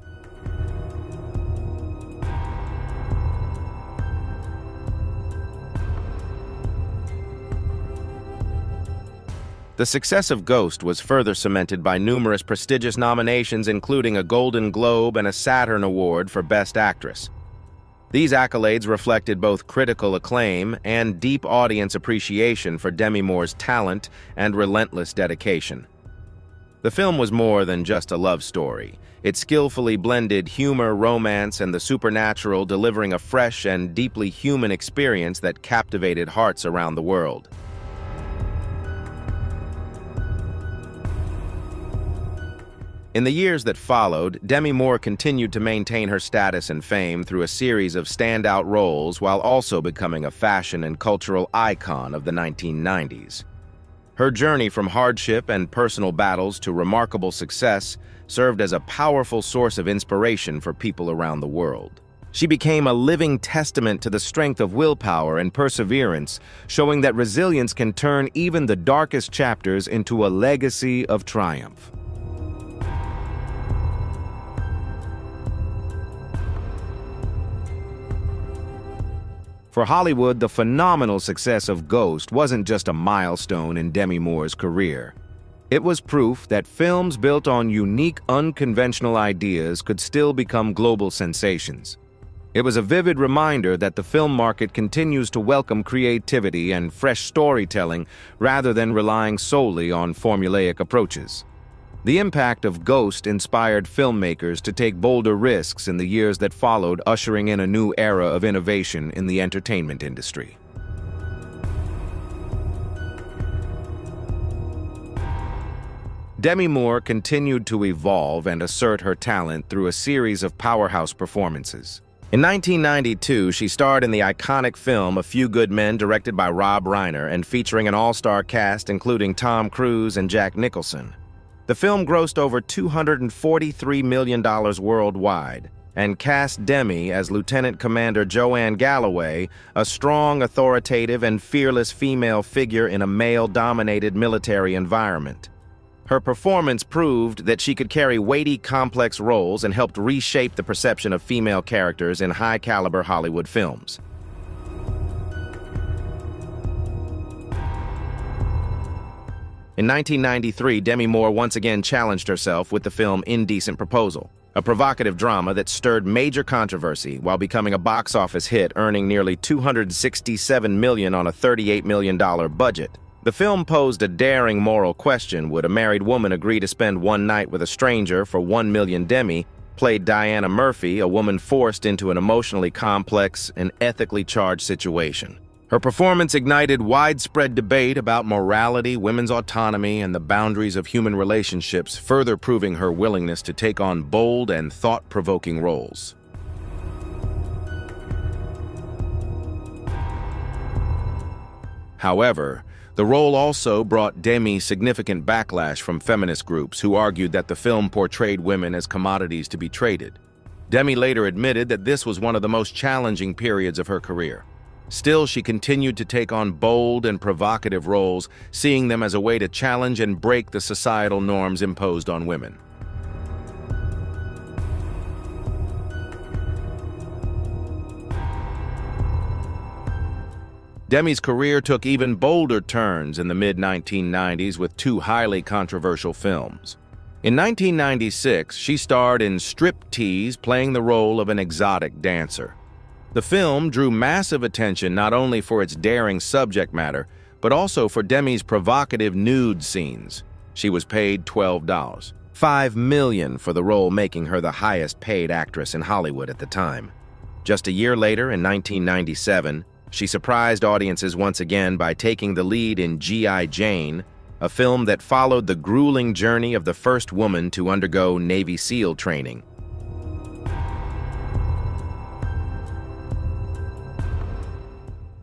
The success of Ghost was further cemented by numerous prestigious nominations, including a Golden Globe and a Saturn Award for Best Actress. These accolades reflected both critical acclaim and deep audience appreciation for Demi Moore's talent and relentless dedication. The film was more than just a love story. It skillfully blended humor, romance, and the supernatural, delivering a fresh and deeply human experience that captivated hearts around the world. In the years that followed, Demi Moore continued to maintain her status and fame through a series of standout roles while also becoming a fashion and cultural icon of the 1990s. Her journey from hardship and personal battles to remarkable success served as a powerful source of inspiration for people around the world. She became a living testament to the strength of willpower and perseverance, showing that resilience can turn even the darkest chapters into a legacy of triumph. For Hollywood, the phenomenal success of Ghost wasn't just a milestone in Demi Moore's career. It was proof that films built on unique, unconventional ideas could still become global sensations. It was a vivid reminder that the film market continues to welcome creativity and fresh storytelling rather than relying solely on formulaic approaches. The impact of Ghost inspired filmmakers to take bolder risks in the years that followed, ushering in a new era of innovation in the entertainment industry. Demi Moore continued to evolve and assert her talent through a series of powerhouse performances. In 1992, she starred in the iconic film A Few Good Men, directed by Rob Reiner and featuring an all-star cast including Tom Cruise and Jack Nicholson. The film grossed over $243 million worldwide and cast Demi as Lieutenant Commander Joanne Galloway, a strong, authoritative, and fearless female figure in a male-dominated military environment. Her performance proved that she could carry weighty, complex roles and helped reshape the perception of female characters in high-caliber Hollywood films. In 1993, Demi Moore once again challenged herself with the film Indecent Proposal, a provocative drama that stirred major controversy while becoming a box office hit, earning nearly $267 million on a $38 million budget. The film posed a daring moral question: would a married woman agree to spend one night with a stranger for $1 million? Demi played Diana Murphy, a woman forced into an emotionally complex and ethically charged situation. Her performance ignited widespread debate about morality, women's autonomy, and the boundaries of human relationships, further proving her willingness to take on bold and thought-provoking roles. However, The role also brought Demi significant backlash from feminist groups who argued that the film portrayed women as commodities to be traded. Demi later admitted that this was one of the most challenging periods of her career. Still, she continued to take on bold and provocative roles, seeing them as a way to challenge and break the societal norms imposed on women. Demi's career took even bolder turns in the mid-1990s with two highly controversial films. In 1996, she starred in Striptease, playing the role of an exotic dancer. The film drew massive attention not only for its daring subject matter, but also for Demi's provocative nude scenes. She was paid $12. $5 million for the role, making her the highest-paid actress in Hollywood at the time. Just a year later, in 1997, she surprised audiences once again by taking the lead in G.I. Jane, a film that followed the grueling journey of the first woman to undergo Navy SEAL training.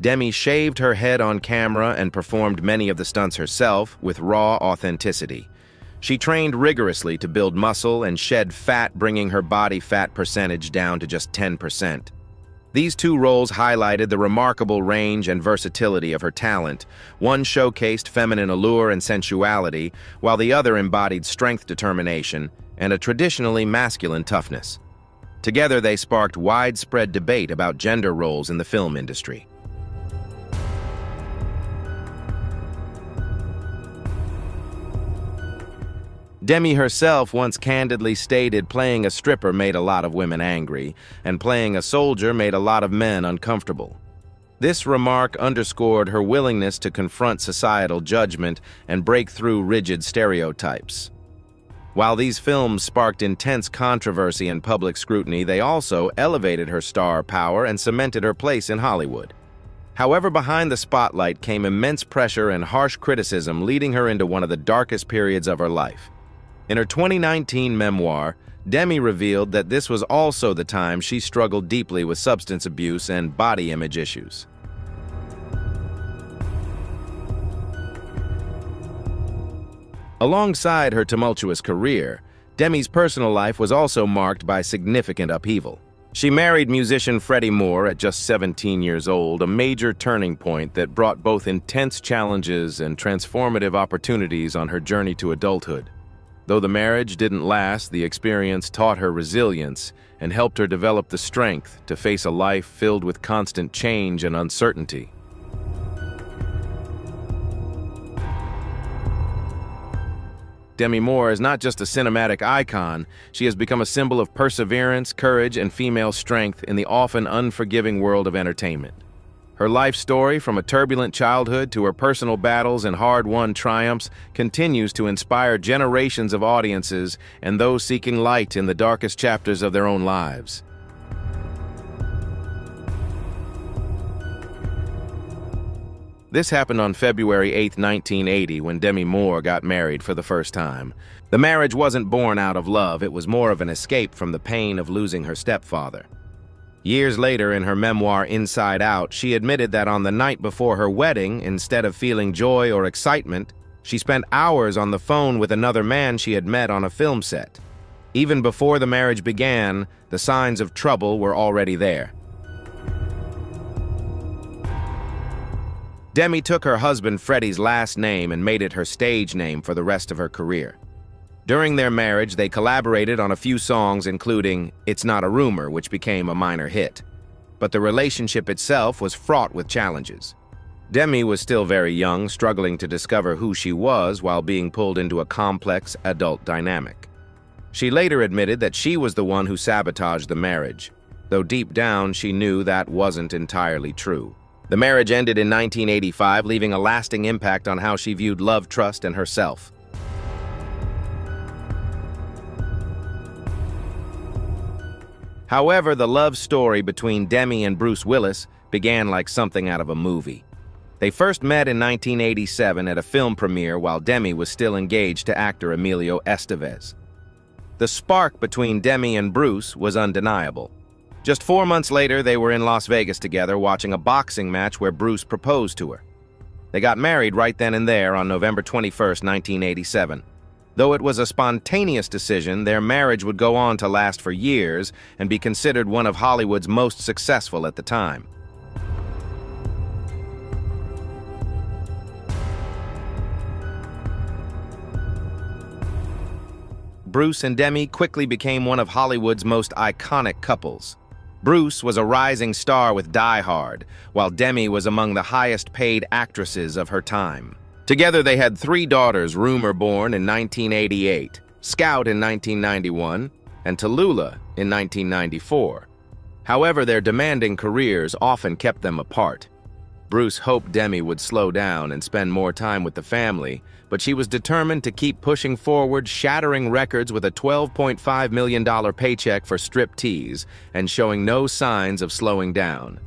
Demi shaved her head on camera and performed many of the stunts herself with raw authenticity. She trained rigorously to build muscle and shed fat, bringing her body fat percentage down to just 10%. These two roles highlighted the remarkable range and versatility of her talent. One showcased feminine allure and sensuality, while the other embodied strength, determination, and a traditionally masculine toughness. Together, they sparked widespread debate about gender roles in the film industry. Demi herself once candidly stated playing a stripper made a lot of women angry, and playing a soldier made a lot of men uncomfortable. This remark underscored her willingness to confront societal judgment and break through rigid stereotypes. While these films sparked intense controversy and public scrutiny, they also elevated her star power and cemented her place in Hollywood. However, behind the spotlight came immense pressure and harsh criticism, leading her into one of the darkest periods of her life. In her 2019 memoir, Demi revealed that this was also the time she struggled deeply with substance abuse and body image issues. Alongside her tumultuous career, Demi's personal life was also marked by significant upheaval. She married musician Freddie Moore at just 17 years old, a major turning point that brought both intense challenges and transformative opportunities on her journey to adulthood. Though the marriage didn't last, the experience taught her resilience and helped her develop the strength to face a life filled with constant change and uncertainty. Demi Moore is not just a cinematic icon, she has become a symbol of perseverance, courage, and female strength in the often unforgiving world of entertainment. Her life story, from a turbulent childhood to her personal battles and hard-won triumphs, continues to inspire generations of audiences and those seeking light in the darkest chapters of their own lives. This happened on February 8, 1980, when Demi Moore got married for the first time. The marriage wasn't born out of love, it was more of an escape from the pain of losing her stepfather. Years later, in her memoir Inside Out, she admitted that on the night before her wedding, instead of feeling joy or excitement, she spent hours on the phone with another man she had met on a film set. Even before the marriage began, the signs of trouble were already there. Demi took her husband Freddie's last name and made it her stage name for the rest of her career. During their marriage, they collaborated on a few songs, including It's Not a Rumor, which became a minor hit. But the relationship itself was fraught with challenges. Demi was still very young, struggling to discover who she was while being pulled into a complex adult dynamic. She later admitted that she was the one who sabotaged the marriage, though deep down she knew that wasn't entirely true. The marriage ended in 1985, leaving a lasting impact on how she viewed love, trust, and herself. However, the love story between Demi and Bruce Willis began like something out of a movie. They first met in 1987 at a film premiere while Demi was still engaged to actor Emilio Estevez. The spark between Demi and Bruce was undeniable. Just 4 months later, they were in Las Vegas together watching a boxing match where Bruce proposed to her. They got married right then and there on November 21st, 1987. Though it was a spontaneous decision, their marriage would go on to last for years and be considered one of Hollywood's most successful at the time. Bruce and Demi quickly became one of Hollywood's most iconic couples. Bruce was a rising star with Die Hard, while Demi was among the highest-paid actresses of her time. Together they had 3 daughters, Rumor born in 1988, Scout in 1991, and Tallulah in 1994. However, their demanding careers often kept them apart. Bruce hoped Demi would slow down and spend more time with the family, but she was determined to keep pushing forward, shattering records with a $12.5 million paycheck for striptease and showing no signs of slowing down.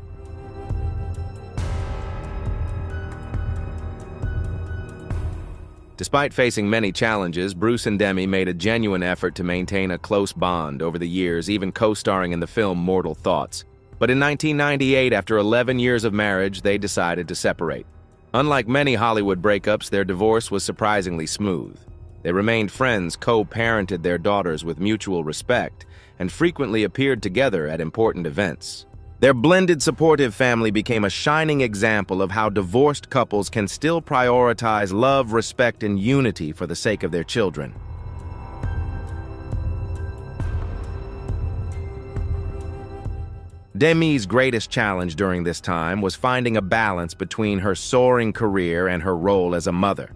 Despite facing many challenges, Bruce and Demi made a genuine effort to maintain a close bond over the years, even co-starring in the film Mortal Thoughts. But in 1998, after 11 years of marriage, they decided to separate. Unlike many Hollywood breakups, their divorce was surprisingly smooth. They remained friends, co-parented their daughters with mutual respect, and frequently appeared together at important events. Their blended, supportive family became a shining example of how divorced couples can still prioritize love, respect, and unity for the sake of their children. Demi's greatest challenge during this time was finding a balance between her soaring career and her role as a mother.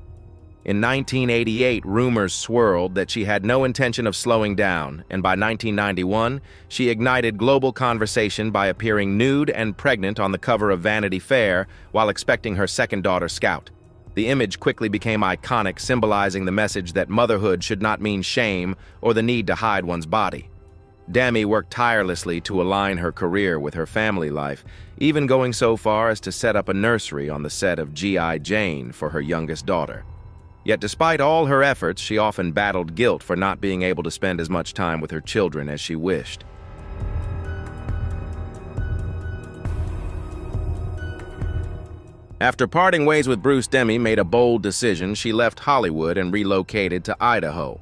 In 1988, rumors swirled that she had no intention of slowing down, and by 1991, she ignited global conversation by appearing nude and pregnant on the cover of Vanity Fair while expecting her second daughter, Scout. The image quickly became iconic, symbolizing the message that motherhood should not mean shame or the need to hide one's body. Demi worked tirelessly to align her career with her family life, even going so far as to set up a nursery on the set of G.I. Jane for her youngest daughter. Yet despite all her efforts, she often battled guilt for not being able to spend as much time with her children as she wished. After parting ways with Bruce, Demi made a bold decision. She left Hollywood and relocated to Idaho.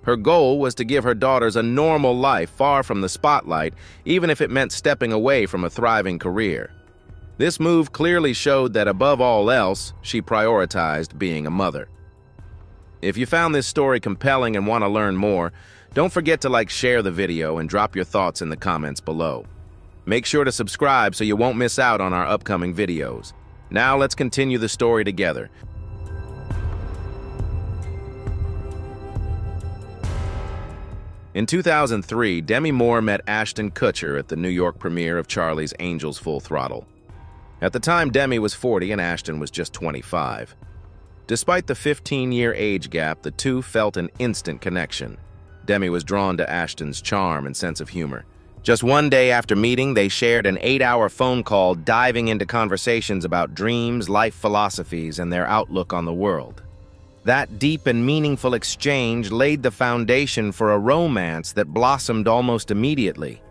Her goal was to give her daughters a normal life far from the spotlight, even if it meant stepping away from a thriving career. This move clearly showed that above all else, she prioritized being a mother. If you found this story compelling and want to learn more, don't forget to share the video and drop your thoughts in the comments below. Make sure to subscribe so you won't miss out on our upcoming videos. Now let's continue the story together. In 2003, Demi Moore met Ashton Kutcher at the New York premiere of Charlie's Angels Full Throttle. At the time, Demi was 40 and Ashton was just 25. Despite the 15-year age gap, the two felt an instant connection. Demi was drawn to Ashton's charm and sense of humor. Just one day after meeting, they shared an 8-hour phone call diving into conversations about dreams, life philosophies, and their outlook on the world. That deep and meaningful exchange laid the foundation for a romance that blossomed almost immediately.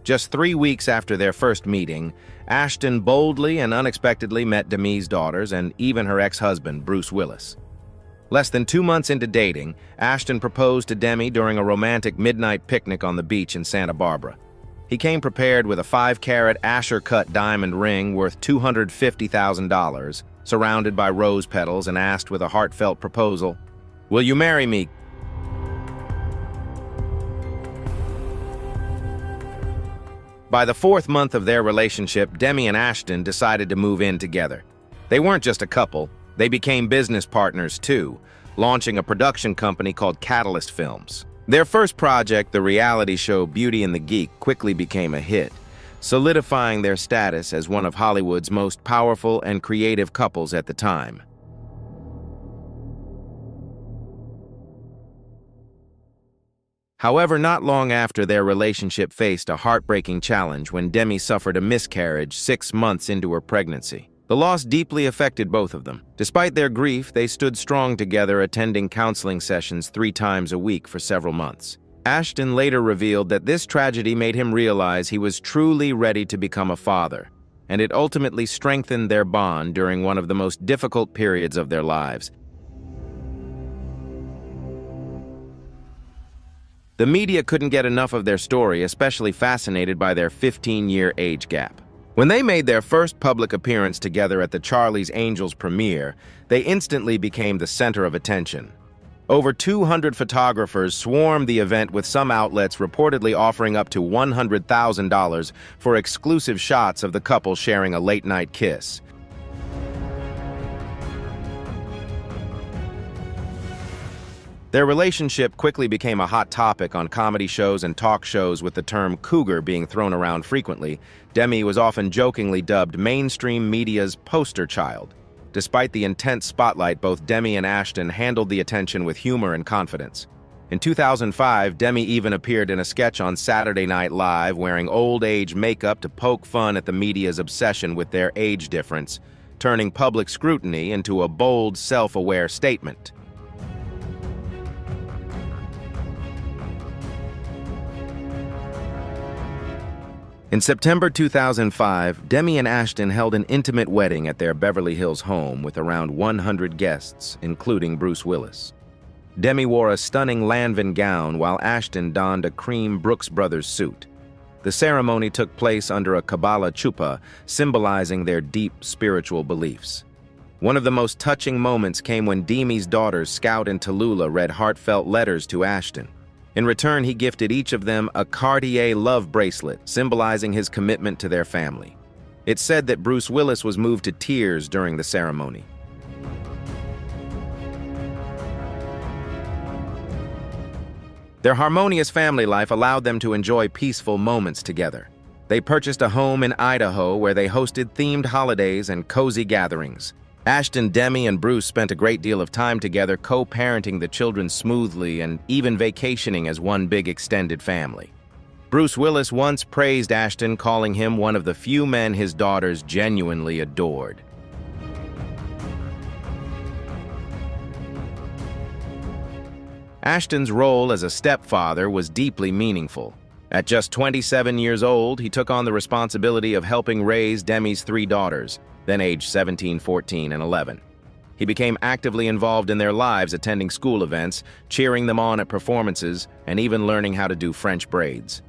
Just 3 weeks after their first meeting, Ashton boldly and unexpectedly met Demi's daughters and even her ex-husband, Bruce Willis. Less than 2 months into dating, Ashton proposed to Demi during a romantic midnight picnic on the beach in Santa Barbara. He came prepared with a 5-carat Asher-cut diamond ring worth $250,000, surrounded by rose petals, and asked with a heartfelt proposal, "Will you marry me?" By the 4th month of their relationship, Demi and Ashton decided to move in together. They weren't just a couple, they became business partners too, launching a production company called Catalyst Films. Their first project, the reality show Beauty and the Geek, quickly became a hit, solidifying their status as one of Hollywood's most powerful and creative couples at the time. However, not long after, their relationship faced a heartbreaking challenge when Demi suffered a miscarriage 6 months into her pregnancy. The loss deeply affected both of them. Despite their grief, they stood strong together, attending counseling sessions 3 times a week for several months. Ashton later revealed that this tragedy made him realize he was truly ready to become a father, and it ultimately strengthened their bond during one of the most difficult periods of their lives. The media couldn't get enough of their story, especially fascinated by their 15-year age gap. When they made their first public appearance together at the Charlie's Angels premiere, they instantly became the center of attention. Over 200 photographers swarmed the event, with some outlets reportedly offering up to $100,000 for exclusive shots of the couple sharing a late-night kiss. Their relationship quickly became a hot topic on comedy shows and talk shows, with the term cougar being thrown around frequently. Demi was often jokingly dubbed mainstream media's poster child. Despite the intense spotlight, both Demi and Ashton handled the attention with humor and confidence. In 2005, Demi even appeared in a sketch on Saturday Night Live wearing old-age makeup to poke fun at the media's obsession with their age difference, turning public scrutiny into a bold, self-aware statement. In September 2005, Demi and Ashton held an intimate wedding at their Beverly Hills home with around 100 guests, including Bruce Willis. Demi wore a stunning Lanvin gown while Ashton donned a cream Brooks Brothers suit. The ceremony took place under a Kabbalah chuppah, symbolizing their deep spiritual beliefs. One of the most touching moments came when Demi's daughters, Scout and Tallulah, read heartfelt letters to Ashton. In return, he gifted each of them a Cartier love bracelet, symbolizing his commitment to their family. It's said that Bruce Willis was moved to tears during the ceremony. Their harmonious family life allowed them to enjoy peaceful moments together. They purchased a home in Idaho where they hosted themed holidays and cozy gatherings. Ashton, Demi, and Bruce spent a great deal of time together, co-parenting the children smoothly and even vacationing as one big extended family. Bruce Willis once praised Ashton, calling him one of the few men his daughters genuinely adored. Ashton's role as a stepfather was deeply meaningful. At just 27 years old, he took on the responsibility of helping raise Demi's 3 daughters, then aged 17, 14, and 11. He became actively involved in their lives, attending school events, cheering them on at performances, and even learning how to do French braids.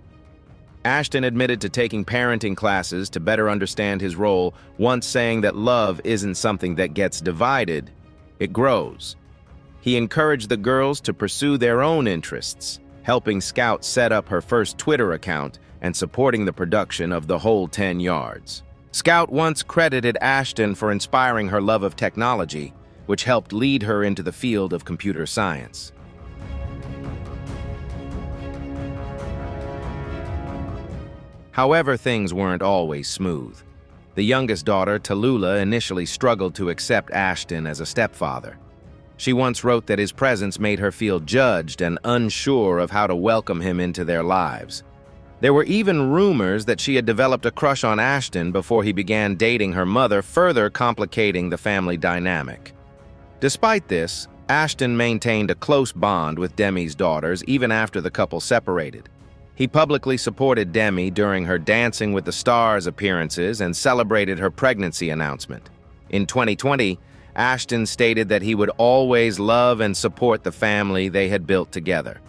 Ashton admitted to taking parenting classes to better understand his role, once saying that love isn't something that gets divided, it grows. He encouraged the girls to pursue their own interests, helping Scout set up her first Twitter account and supporting the production of The Whole 10 Yards. Scout once credited Ashton for inspiring her love of technology, which helped lead her into the field of computer science. However, things weren't always smooth. The youngest daughter, Tallulah, initially struggled to accept Ashton as a stepfather. She once wrote that his presence made her feel judged and unsure of how to welcome him into their lives. There were even rumors that she had developed a crush on Ashton before he began dating her mother, further complicating the family dynamic. Despite this, Ashton maintained a close bond with Demi's daughters even after the couple separated. He publicly supported Demi during her Dancing with the Stars appearances and celebrated her pregnancy announcement. In 2020, Ashton stated that he would always love and support the family they had built together.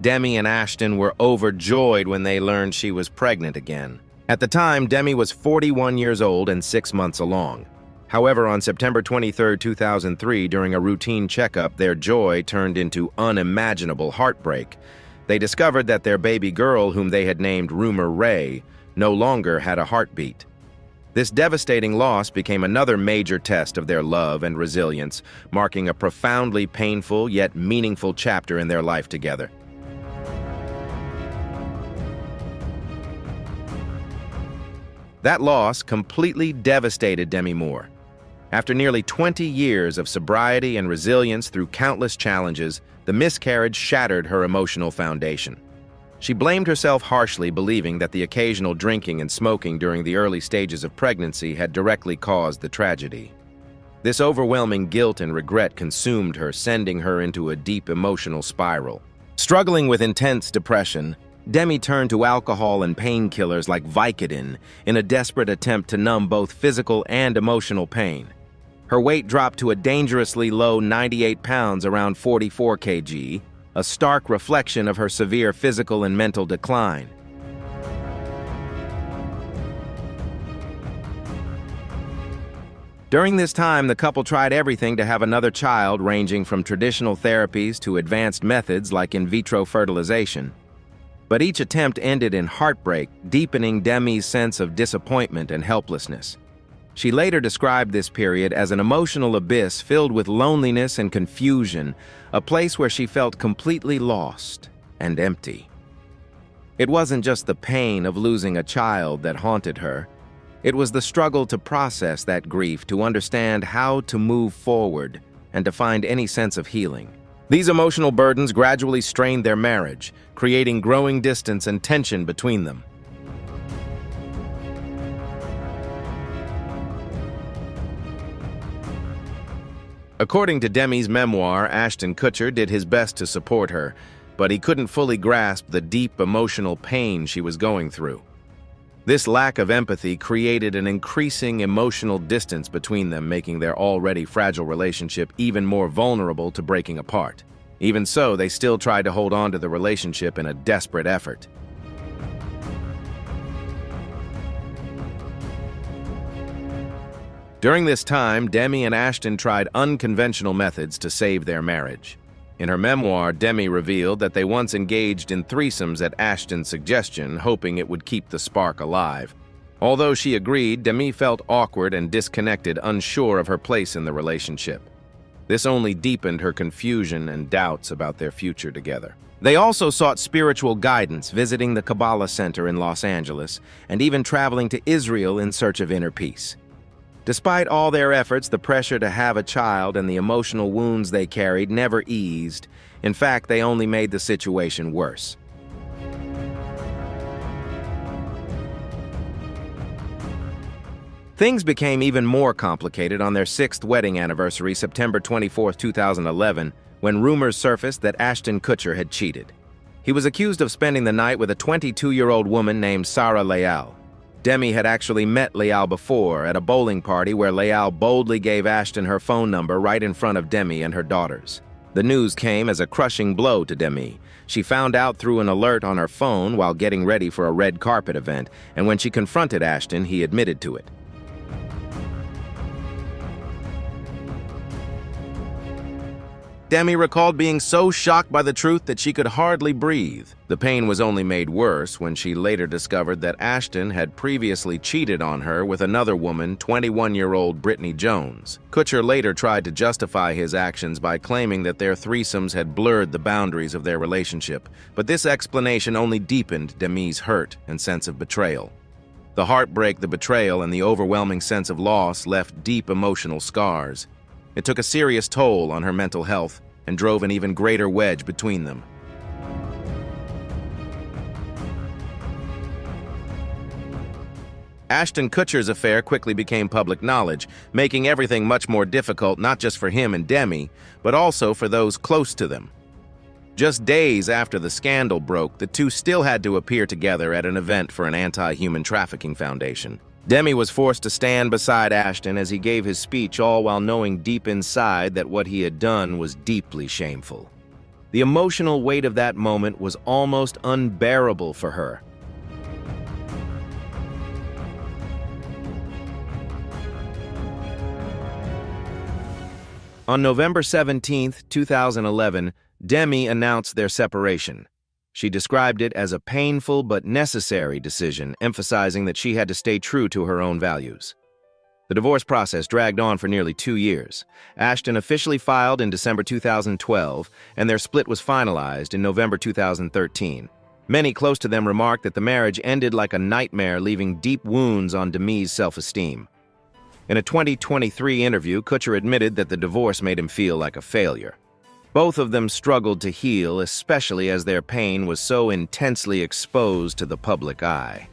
Demi and Ashton were overjoyed when they learned she was pregnant again. At the time, Demi was 41 years old and 6 months along. However, on September 23, 2003, during a routine checkup, their joy turned into unimaginable heartbreak. They discovered that their baby girl, whom they had named Rumor Ray, no longer had a heartbeat. This devastating loss became another major test of their love and resilience, marking a profoundly painful yet meaningful chapter in their life together. That loss completely devastated Demi Moore. After nearly 20 years of sobriety and resilience through countless challenges, the miscarriage shattered her emotional foundation. She blamed herself harshly, believing that the occasional drinking and smoking during the early stages of pregnancy had directly caused the tragedy. This overwhelming guilt and regret consumed her, sending her into a deep emotional spiral. Struggling with intense depression, Demi turned to alcohol and painkillers like Vicodin in a desperate attempt to numb both physical and emotional pain. Her weight dropped to a dangerously low 98 pounds, around 44 kg, a stark reflection of her severe physical and mental decline. During this time, the couple tried everything to have another child, ranging from traditional therapies to advanced methods like in vitro fertilization. But each attempt ended in heartbreak, deepening Demi's sense of disappointment and helplessness. She later described this period as an emotional abyss filled with loneliness and confusion, a place where she felt completely lost and empty. It wasn't just the pain of losing a child that haunted her. It was the struggle to process that grief, to understand how to move forward, and to find any sense of healing. These emotional burdens gradually strained their marriage, creating growing distance and tension between them. According to Demi's memoir, Ashton Kutcher did his best to support her, but he couldn't fully grasp the deep emotional pain she was going through. This lack of empathy created an increasing emotional distance between them, making their already fragile relationship even more vulnerable to breaking apart. Even so, they still tried to hold on to the relationship in a desperate effort. During this time, Demi and Ashton tried unconventional methods to save their marriage. In her memoir, Demi revealed that they once engaged in threesomes at Ashton's suggestion, hoping it would keep the spark alive. Although she agreed, Demi felt awkward and disconnected, unsure of her place in the relationship. This only deepened her confusion and doubts about their future together. They also sought spiritual guidance, visiting the Kabbalah Center in Los Angeles, and even traveling to Israel in search of inner peace. Despite all their efforts, the pressure to have a child and the emotional wounds they carried never eased. In fact, they only made the situation worse. Things became even more complicated on their 6th wedding anniversary, September 24, 2011, when rumors surfaced that Ashton Kutcher had cheated. He was accused of spending the night with a 22-year-old woman named Sarah Leal. Demi had actually met Leal before at a bowling party where Leal boldly gave Ashton her phone number right in front of Demi and her daughters. The news came as a crushing blow to Demi. She found out through an alert on her phone while getting ready for a red carpet event, and when she confronted Ashton, he admitted to it. Demi recalled being so shocked by the truth that she could hardly breathe. The pain was only made worse when she later discovered that Ashton had previously cheated on her with another woman, 21-year-old Brittany Jones. Kutcher later tried to justify his actions by claiming that their threesomes had blurred the boundaries of their relationship, but this explanation only deepened Demi's hurt and sense of betrayal. The heartbreak, the betrayal, and the overwhelming sense of loss left deep emotional scars. It took a serious toll on her mental health and drove an even greater wedge between them. Ashton Kutcher's affair quickly became public knowledge, making everything much more difficult not just for him and Demi, but also for those close to them. Just days after the scandal broke, the two still had to appear together at an event for an anti-human trafficking foundation. Demi was forced to stand beside Ashton as he gave his speech, all while knowing deep inside that what he had done was deeply shameful. The emotional weight of that moment was almost unbearable for her. On November 17, 2011, Demi announced their separation. She described it as a painful but necessary decision, emphasizing that she had to stay true to her own values. The divorce process dragged on for nearly 2 years. Ashton officially filed in December 2012, and their split was finalized in November 2013. Many close to them remarked that the marriage ended like a nightmare, leaving deep wounds on Demi's self-esteem. In a 2023 interview, Kutcher admitted that the divorce made him feel like a failure. Both of them struggled to heal, especially as their pain was so intensely exposed to the public eye.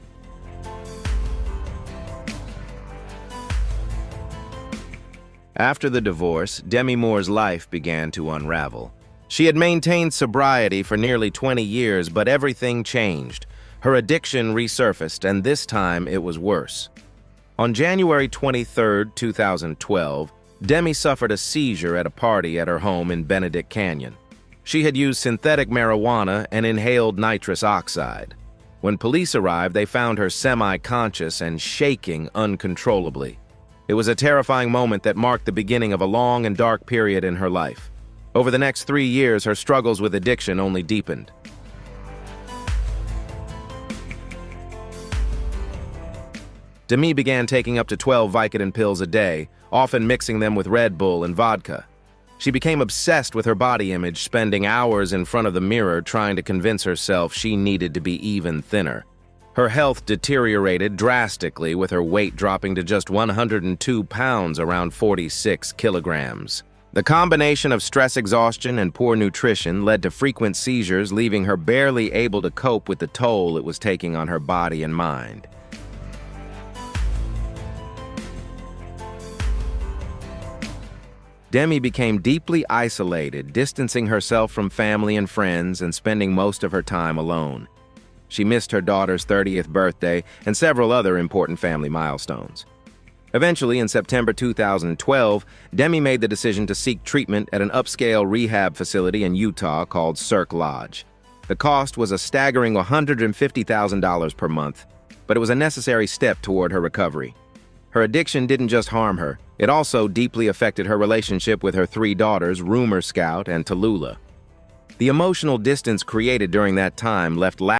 After the divorce, Demi Moore's life began to unravel. She had maintained sobriety for nearly 20 years, but everything changed. Her addiction resurfaced, and this time it was worse. On January 23, 2012, Demi suffered a seizure at a party at her home in Benedict Canyon. She had used synthetic marijuana and inhaled nitrous oxide. When police arrived, they found her semi-conscious and shaking uncontrollably. It was a terrifying moment that marked the beginning of a long and dark period in her life. Over the next 3 years, her struggles with addiction only deepened. Demi began taking up to 12 Vicodin pills a day, often mixing them with Red Bull and vodka. She became obsessed with her body image, spending hours in front of the mirror trying to convince herself she needed to be even thinner. Her health deteriorated drastically, with her weight dropping to just 102 pounds, around 46 kilograms. The combination of stress exhaustion and poor nutrition led to frequent seizures, leaving her barely able to cope with the toll it was taking on her body and mind. Demi became deeply isolated, distancing herself from family and friends and spending most of her time alone. She missed her daughter's 30th birthday and several other important family milestones. Eventually, in September 2012, Demi made the decision to seek treatment at an upscale rehab facility in Utah called Cirque Lodge. The cost was a staggering $150,000 per month, but it was a necessary step toward her recovery. Her addiction didn't just harm her, it also deeply affected her relationship with her 3 daughters, Rumor Scout and Tallulah. The emotional distance created during that time left